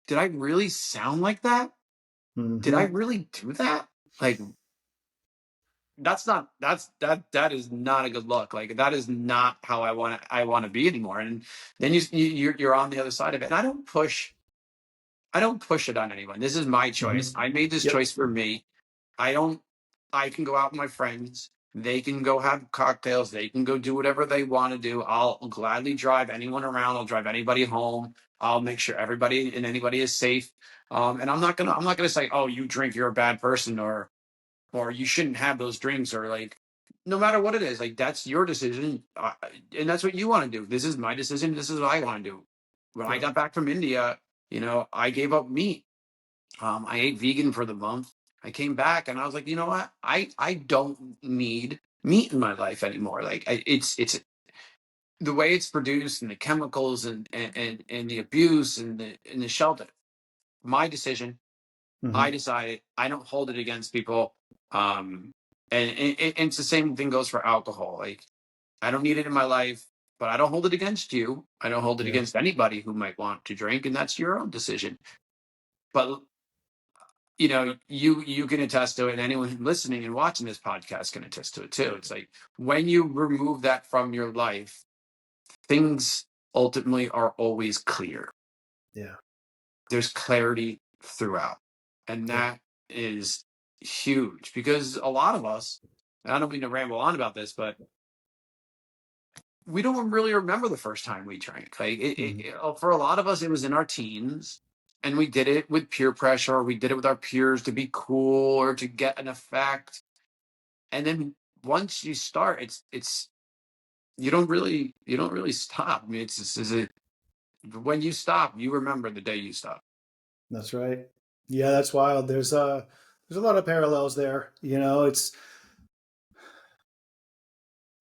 Did I really sound like that? Did I Hmm. really do that?" Like, that is not a good look. Like, that is not how I want to be anymore. And then you're on the other side of it. And I don't push it on anyone. This is my choice. Hmm. I made this Yep. choice for me. I don't I can go out with my friends. They can go have cocktails. They can go do whatever they want to do. I'll gladly drive anyone around. I'll drive anybody home. I'll make sure everybody and anybody is safe. And I'm not gonna say, "Oh, you drink, you're a bad person," or "You shouldn't have those drinks," or like, no matter what it is, like, that's your decision, and that's what you want to do. This is my decision. This is what I want to do. When I Yep. got back from India, I gave up meat. I ate vegan for the month. I came back and I was like, you know what? I don't need meat in my life anymore. Like, it's the way it's produced, and the chemicals, and the abuse, and the shelter. My decision. I Hmm. decided. I don't hold it against people. Um, and it's the same thing goes for alcohol. Like, I don't need it in my life, but I don't hold it against you. I don't hold it Yeah. against anybody who might want to drink, and that's your own decision. But you can attest to it, and anyone listening and watching this podcast can attest to it too. It's like, when you remove that from your life, things ultimately are always clear. Yeah. There's clarity throughout, and Yep. that is huge, because a lot of us, and I don't mean to ramble on about this, but we don't really remember the first time we drank. Like, Hmm. for a lot of us, it was in our teens, and we did it with peer pressure, or we did it with our peers to be cool or to get an effect. And then once you start, it's you don't really stop. I mean, it's just, is it when you stop, you remember the day you stop. That's right. Yeah, that's wild. There's a lot of parallels there. It's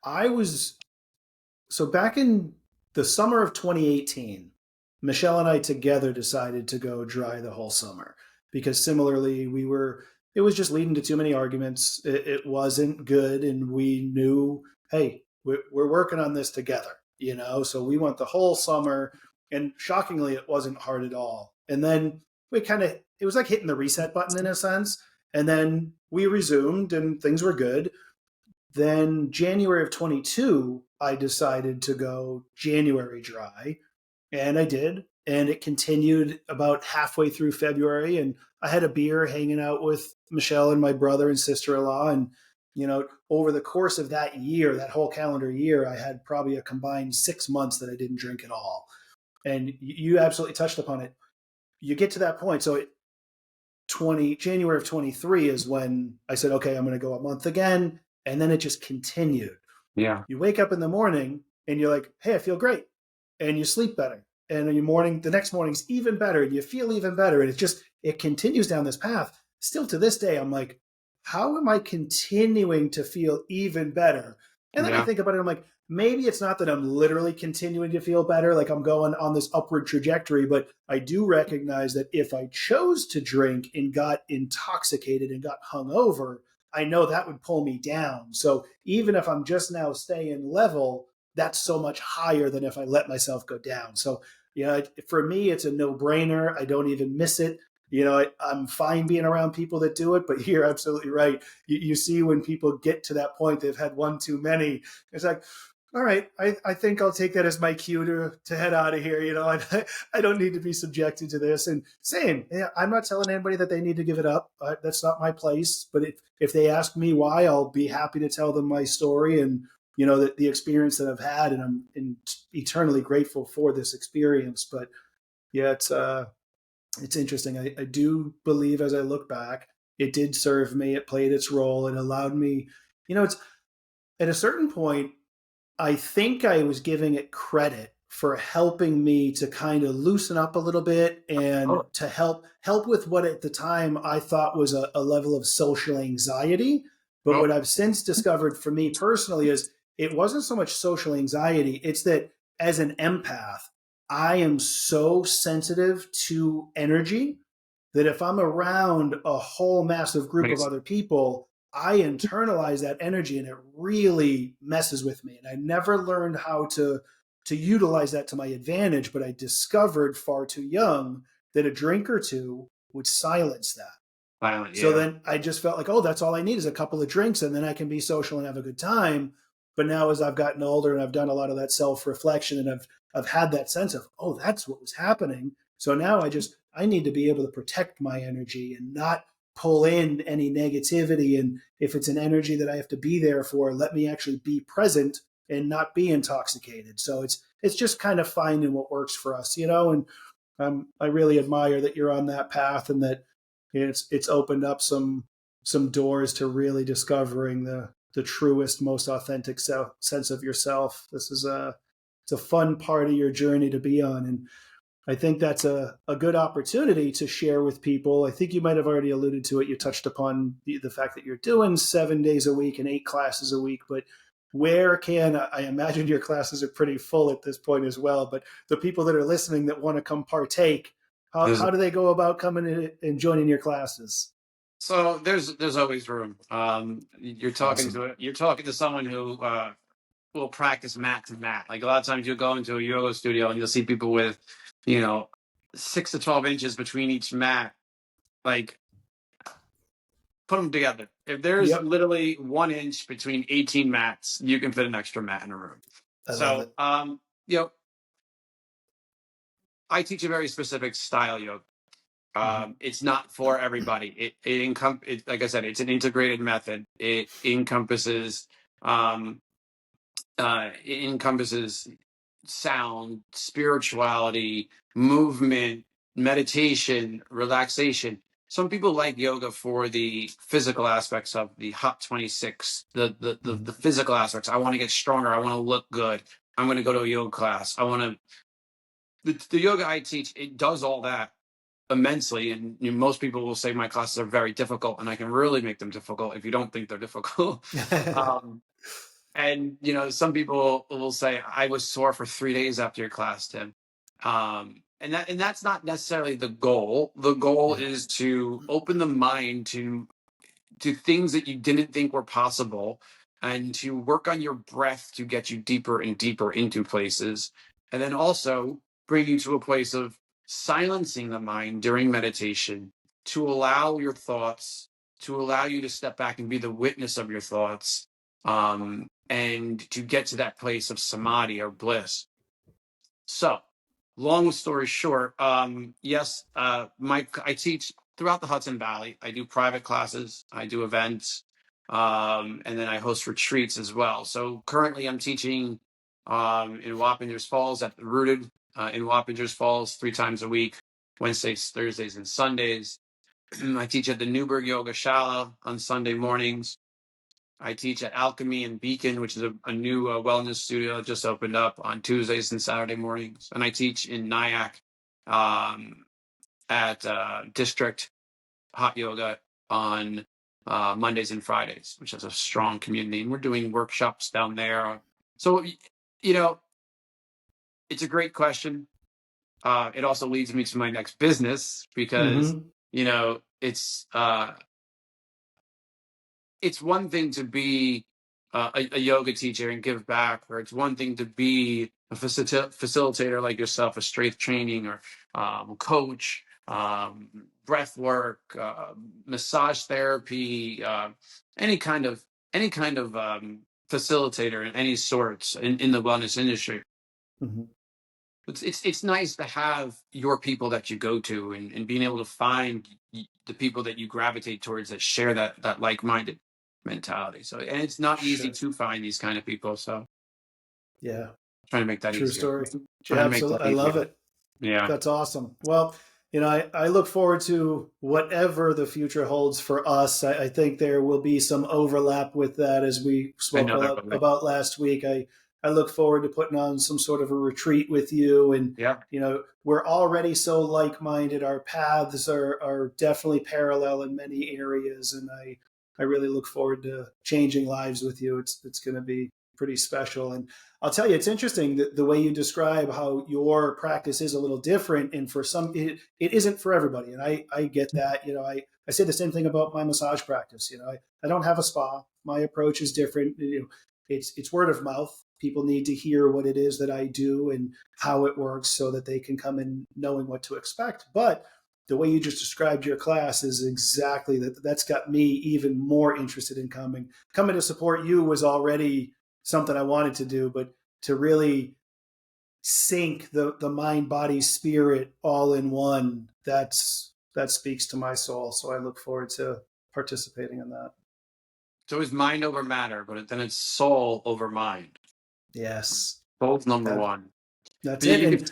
I was so back in the summer of 2018, Michelle and I together decided to go dry the whole summer because similarly, it was just leading to too many arguments. It wasn't good. And we knew, hey, we're working on this together. So we went the whole summer. And shockingly, it wasn't hard at all. And then it was like hitting the reset button in a sense. And then we resumed and things were good. Then January of 22, I decided to go January dry, and I did. And it continued about halfway through February. And I had a beer hanging out with Michelle and my brother and sister in law. And, over the course of that year, that whole calendar year, I had probably a combined 6 months that I didn't drink at all. And you absolutely touched upon it. You get to that point. So 20 January of 23 is when I said, okay, I'm going to go a month again. And then it just continued. Yeah, You wake up in the morning and you're like, hey, I feel great. And you sleep better. And the next morning's even better. And you feel even better. And it continues down this path. Still to this day, I'm like, how am I continuing to feel even better? And then I yeah, think about it, I'm like, maybe it's not that I'm literally continuing to feel better, like I'm going on this upward trajectory, but I do recognize that if I chose to drink and got intoxicated and got hungover, I know that would pull me down. So even if I'm just now staying level, that's so much higher than if I let myself go down. So, for me, it's a no brainer. I don't even miss it. I'm fine being around people that do it, but you're absolutely right. You see when people get to that point, they've had one too many. It's like, All right, I think I'll take that as my cue to head out of here. I don't need to be subjected to this. And same, yeah, I'm not telling anybody that they need to give it up. That's not my place. But if they ask me why, I'll be happy to tell them my story and the experience that I've had, and eternally grateful for this experience. But yeah, it's interesting. I do believe, as I look back, it did serve me. It played its role. It allowed me. It's at a certain point I think I was giving it credit for helping me to kind of loosen up a little bit and Oh, to help with what at the time I thought was a level of social anxiety. But well, what I've since discovered for me personally is it wasn't so much social anxiety, it's that as an empath, I am so sensitive to energy that if I'm around a whole massive group of makes other people, I internalize that energy and it really messes with me. And I never learned how to utilize that to my advantage, but I discovered far too young that a drink or two would silence that. violent. So Yeah. then I just felt like, oh, that's all I need is a couple of drinks and then I can be social and have a good time. But now as I've gotten older and I've done a lot of that self-reflection and I've had that sense of, oh, that's what was happening. So now I need to be able to protect my energy and not pull in any negativity. And if it's an energy that I have to be there for, let me actually be present and not be intoxicated. So it's just kind of finding what works for us, and I really admire that you're on that path and that it's opened up some doors to really discovering the truest, most authentic sense of yourself. This is it's a fun part of your journey to be on, and I think that's a good opportunity to share with people. I think you might have already alluded to it. You touched upon the fact that you're doing 7 days a week and 8 classes a week, but where can I imagine your classes are pretty full at this point as well? But the people that are listening that want to come partake, There's how do they go about coming in and joining your classes? so there's always room. Awesome. You're talking to someone who will practice mat to mat. Like a lot of times you'll go into a yoga studio and you'll see people with, you know, 6 to 12 inches between each mat. Like put them together. If there's Yep. literally 1 inch between 18 mats, you can fit an extra mat in a room. I love So, it. you know, I teach a very specific style yoga. Mm-hmm. It's not for everybody. Like I said, it's an integrated method. Um, it encompasses sound, spirituality, movement, meditation, relaxation. Some people like yoga for the physical aspects of the Hot 26, the Mm-hmm. physical aspects. I want to get stronger. I want to look good. I'm going to go to a yoga class. I want to. The yoga I teach, it does all that immensely. And most people will say my classes are very difficult, and I can really make them difficult if you don't think they're difficult. um, and some people will say, I was sore for 3 days after your class, Tim. And that's not necessarily the goal. The goal Yeah. is to open the mind to things that you didn't think were possible, and to work on your breath to get you deeper and deeper into places, and then also bring you to a place of silencing the mind during meditation, to allow your thoughts, to allow you to step back and be the witness of your thoughts, and to get to that place of samadhi or bliss. So, long story short, yes, I teach throughout the Hudson Valley. I do private classes, I do events, and then I host retreats as well. So currently, I'm teaching in Wappingers Falls at the Rooted in Wappingers Falls 3 times a week, Wednesdays, Thursdays, and Sundays. I teach at the Newburgh Yoga Shala on Sunday mornings. I teach at Alchemy in Beacon, which is a new wellness studio that just opened up on Tuesdays and Saturday mornings. And I teach in Nyack um, at District Hot Yoga on Mondays and Fridays, which has a strong community. And we're doing workshops down there. So, you know, it's a great question. It also leads me to my next business because, Mm-hmm. it's one thing to be a yoga teacher and give back, or it's one thing to be a facilitator like yourself, a strength training or coach, breath work, massage therapy, any kind of facilitator in any sorts in the wellness industry. Mhm. It's nice to have your people that you go to, and being able to find the people that you gravitate towards that share that like-minded mentality. So, and it's not easy Sure. to find these kind of people. So Yeah. trying to make that True easier. story. Yeah, Trying to make that absolutely. I love easier. it. Yeah. That's awesome. Well, I look forward to whatever the future holds for us. I think there will be some overlap with that, as we I spoke know there will be. about last week. I look forward to putting on some sort of a retreat with you. And, Yeah. we're already so like minded. Our paths are definitely parallel in many areas. And I really look forward to changing lives with you. It's going to be pretty special. And I'll tell you, it's interesting that the way you describe how your practice is a little different, and for some, it isn't for everybody. And I get that. I say the same thing about my massage practice. I don't have a spa. My approach is different. It's word of mouth. People need to hear what it is that I do and how it works, so that they can come in knowing what to expect. But the way you just described your class is exactly that. That's got me even more interested in coming. Coming to support you was already something I wanted to do, but to really sync the mind, body, spirit all in one, that speaks to my soul. So I look forward to participating in that. It's always mind over matter, but then it's soul over mind. Yes, Both number that one. that's But yeah, it. you And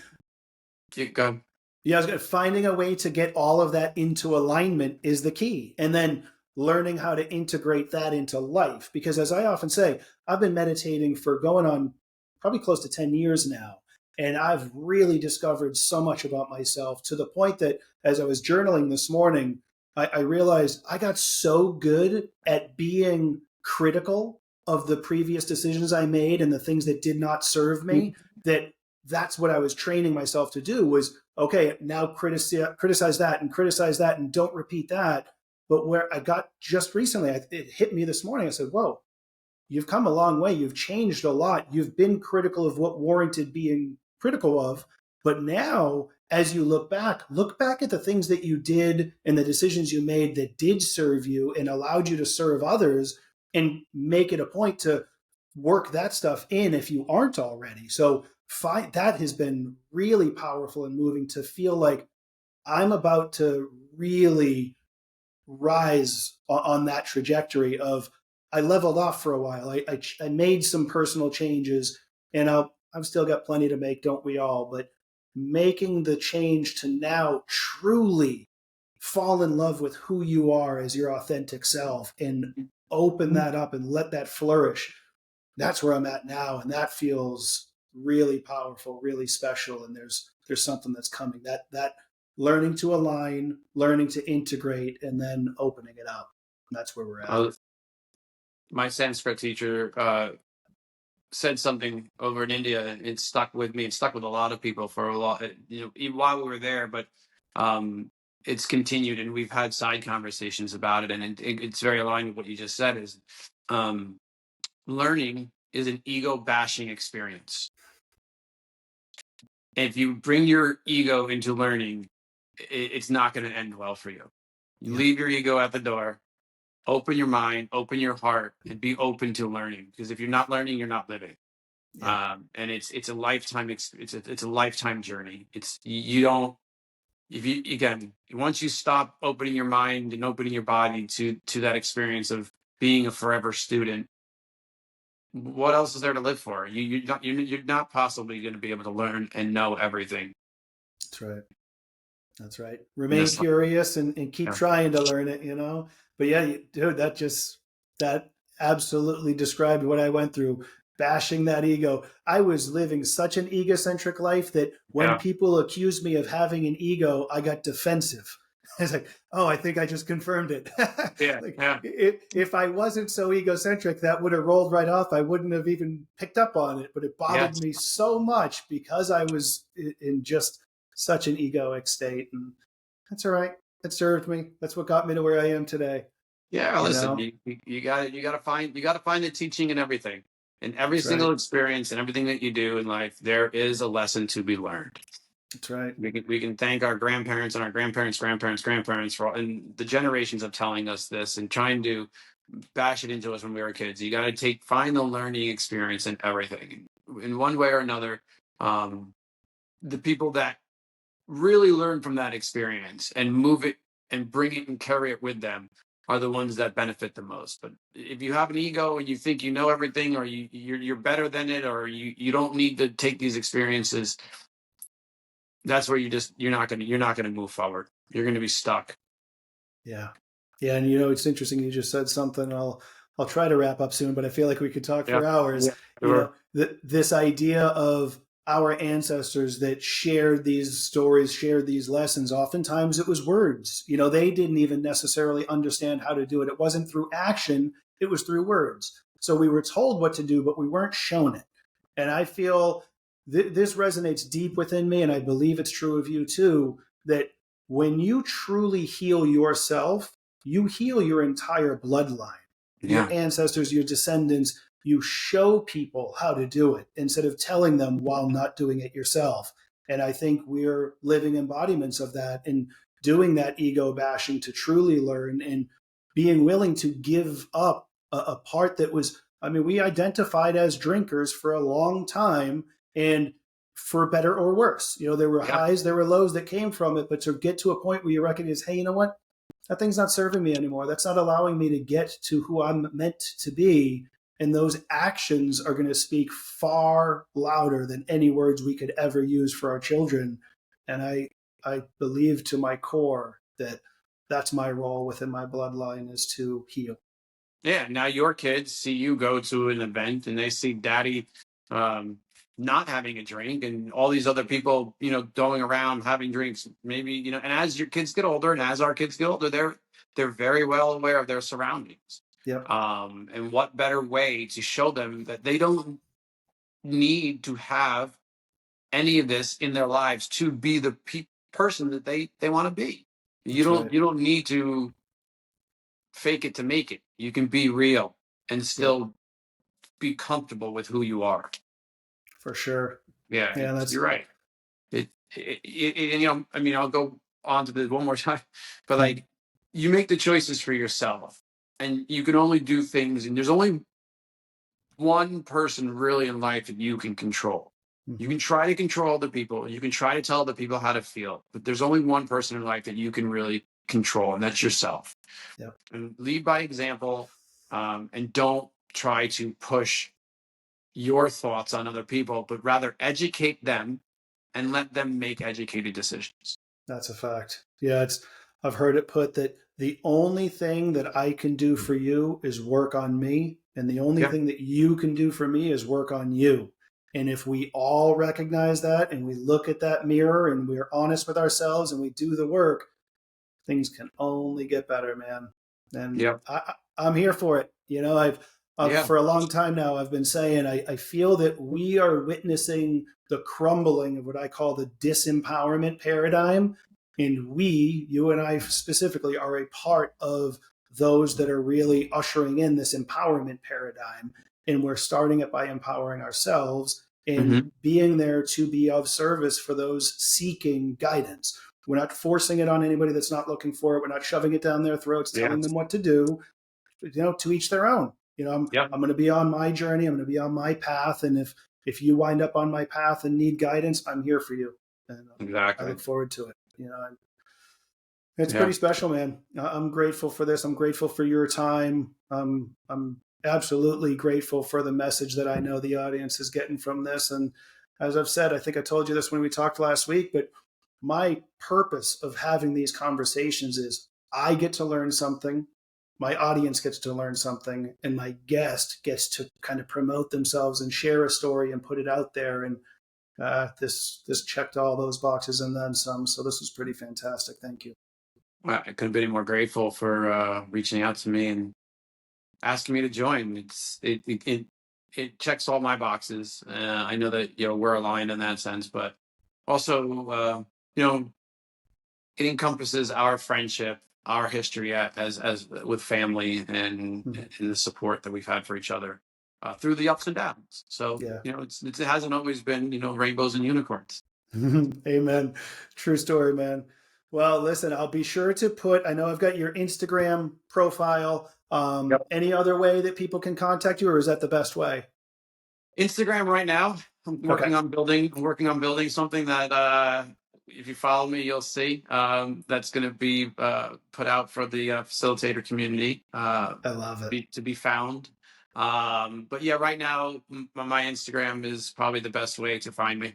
could you go. yeah, finding a way to get all of that into alignment is the key. And then learning how to integrate that into life. Because as I often say, I've been meditating for going on probably close to 10 years now. And I've really discovered so much about myself, to the point that as I was journaling this morning, I realized I got so good at being critical of the previous decisions I made and the things that did not serve me, that that's what I was training myself to do. Was okay, now criticize that and don't repeat that. But where I got just recently, it hit me this morning. I said, whoa, you've come a long way. You've changed a lot. You've been critical of what warranted being critical of. But now, as you look back at the things that you did and the decisions you made that did serve you and allowed you to serve others, and make it a point to work that stuff in if you aren't already. So that has been really powerful and moving, to feel like I'm about to really rise on that trajectory of, I leveled off for a while. I made some personal changes, and I've still got plenty to make, don't we all? But making the change to now truly fall in love with who you are as your authentic self, and open that up and let that flourish. That's where I'm at now, and that feels really powerful, really special. And there's something that's coming, that learning to align, learning to integrate, and then opening it up. That's where we're at. My Sanskrit teacher said something over in India, and it stuck with me. It stuck with a lot of people for a lot, even while we were there. But it's continued, and we've had side conversations about it, and it's very aligned with what you just said. Is learning is an ego bashing experience. If you bring your ego into learning, it's not going to end well for you. You Yeah. leave your ego at the door. Open your mind, open your heart, and be open to learning. Because if you're not learning, you're not living. Yeah. And it's a lifetime it's a lifetime journey. It's you don't, if you, again, once you stop opening your mind and opening your body to that experience of being a forever student, what else is there to live for? You're not possibly going to be able to learn and know everything That's right. That's right. in Remain this life. curious, and keep Yeah. trying to learn it. But yeah, dude, that absolutely described what I went through. Bashing that ego. I was living such an egocentric life that when Yeah. people accused me of having an ego, I got defensive. I was like, oh, I think I just confirmed it. Yeah. Like, Yeah. if I wasn't so egocentric, that would have rolled right off. I wouldn't have even picked up on it. But it bothered Yes. me so much because I was in just such an egoic state. And that's all right. It served me. That's what got me to where I am today. Yeah, You listen, know, you got to find the teaching in everything. In every that's right. single experience and everything that you do in life, there is a lesson to be learned. That's right. We can thank our grandparents and our grandparents' grandparents' grandparents for all, and the generations of telling us this and trying to bash it into us when we were kids. You got to find the learning experience in everything in one way or another. Um, the people that really learn from that experience and move it and bring it and carry it with them are the ones that benefit the most. But if you have an ego and you think you know everything, or you're better than it, or you don't need to take these experiences, that's where you're not gonna move forward. You're gonna be stuck. Yeah. Yeah. And, you know, it's interesting. You just said something. I'll try to wrap up soon, but I feel like we could talk Yeah. for hours. Yeah. You know, Sure. this idea of our ancestors that shared these stories, shared these lessons, oftentimes it was words. You know, they didn't even necessarily understand how to do it. It wasn't through action, it was through words. So we were told what to do, but we weren't shown it. And I feel this resonates deep within me, and I believe it's true of you too, that when you truly heal yourself, you heal your entire bloodline, your Yeah. ancestors, your descendants. You show people how to do it instead of telling them while not doing it yourself. And I think we're living embodiments of that and doing that ego bashing to truly learn and being willing to give up a part that was, I mean, we identified as drinkers for a long time, and for better or worse. You know, there were Yeah. highs, there were lows that came from it, but to get to a point where you recognize, hey, you know what? That thing's not serving me anymore. That's not allowing me to get to who I'm meant to be. And those actions are going to speak far louder than any words we could ever use for our children. And I believe to my core that that's my role within my bloodline, is to heal. Yeah, now your kids see you go to an event and they see daddy um, not having a drink, and all these other people, going around having drinks. Maybe, and as your kids get older and as our kids get older, they're very well aware of their surroundings. Yep. And what better way to show them that they don't need to have any of this in their lives to be the person that they want to be. You That's don't right. you don't need to fake it to make it. You can be real and Yep. still be comfortable with who you are. For sure. Yeah, Yeah, you're that's right. And, I mean, I'll go on to this one more time, but mm-hmm. like, you make the choices for yourself, and you can only do things, and there's only one person really in life that you can control. You Mm-hmm. can try to control other people, you can try to tell other people how to feel, but there's only one person in life that you can really control, and that's yourself. Yep. And lead by example, and don't try to push your thoughts on other people, but rather educate them and let them make educated decisions. That's a fact. Yeah, it's I've heard it put that the only thing that I can do for you is work on me, and the only Yeah. thing that you can do for me is work on you. And if we all recognize that and we look at that mirror and we're honest with ourselves and we do the work, things can only get better, man. And Yep. I'm here for it. You know, I've Yeah. for a long time now, I've been saying I feel that we are witnessing the crumbling of what I call the disempowerment paradigm. And we, you and I specifically, are a part of those that are really ushering in this empowerment paradigm. And we're starting it by empowering ourselves and Hmm. being there to be of service for those seeking guidance. We're not forcing it on anybody that's not looking for it. We're not shoving it down their throats, Yeah. telling them what to do. You know, to each their own. You know, Yep. I'm going to be on my journey. I'm going to be on my path, and if you wind up on my path and need guidance, I'm here for you, and I Exactly. look forward to it. You know, and it's Yeah. pretty special, man. I'm grateful for this. I'm grateful for your time. I'm absolutely grateful for the message that I know the audience is getting from this. And as I've said, I think I told you this when we talked last week, but my purpose of having these conversations is I get to learn something, my audience gets to learn something, and my guest gets to kind of promote themselves and share a story and put it out there. And this checked all those boxes and then some. So this was pretty fantastic. Thank you. Well, I couldn't be any more grateful for reaching out to me and asking me to join. It checks all my boxes. I know that we're aligned in that sense, but also you know it encompasses our friendship, our history as with family, Mhm. and the support that we've had for each other through the ups and downs. So Yeah. it hasn't always been rainbows and unicorns. Amen. True story, man. Well, listen, I'll be sure to put, I know I've got your Instagram profile. Yep. Any other way that people can contact you, or is that the best way? Instagram right now. Okay, I'm working on building something that if you follow me, you'll see. That's going to be put out for the facilitator community I love it. to be found. But yeah, right now my Instagram is probably the best way to find me.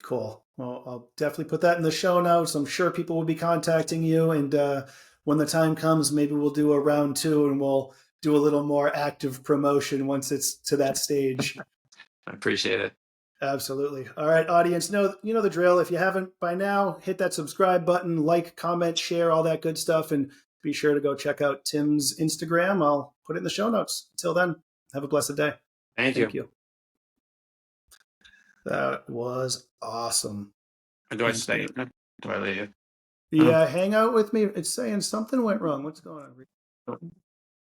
Cool. Well, I'll definitely put that in the show notes. I'm sure people will be contacting you. And when the time comes, maybe we'll do a round two and we'll do a little more active promotion once it's to that stage. I appreciate it. Absolutely. All right, audience, you know the drill. If you haven't by now, hit that subscribe button, like, comment, share, all that good stuff. And be sure to go check out Tim's Instagram. I'll put it in the show notes. Until then, have a blessed day. Thank Thank you. you. That was awesome. Do I Thank stay? you. Do I leave? Yeah, hang out with me. It's saying something went wrong. What's going on?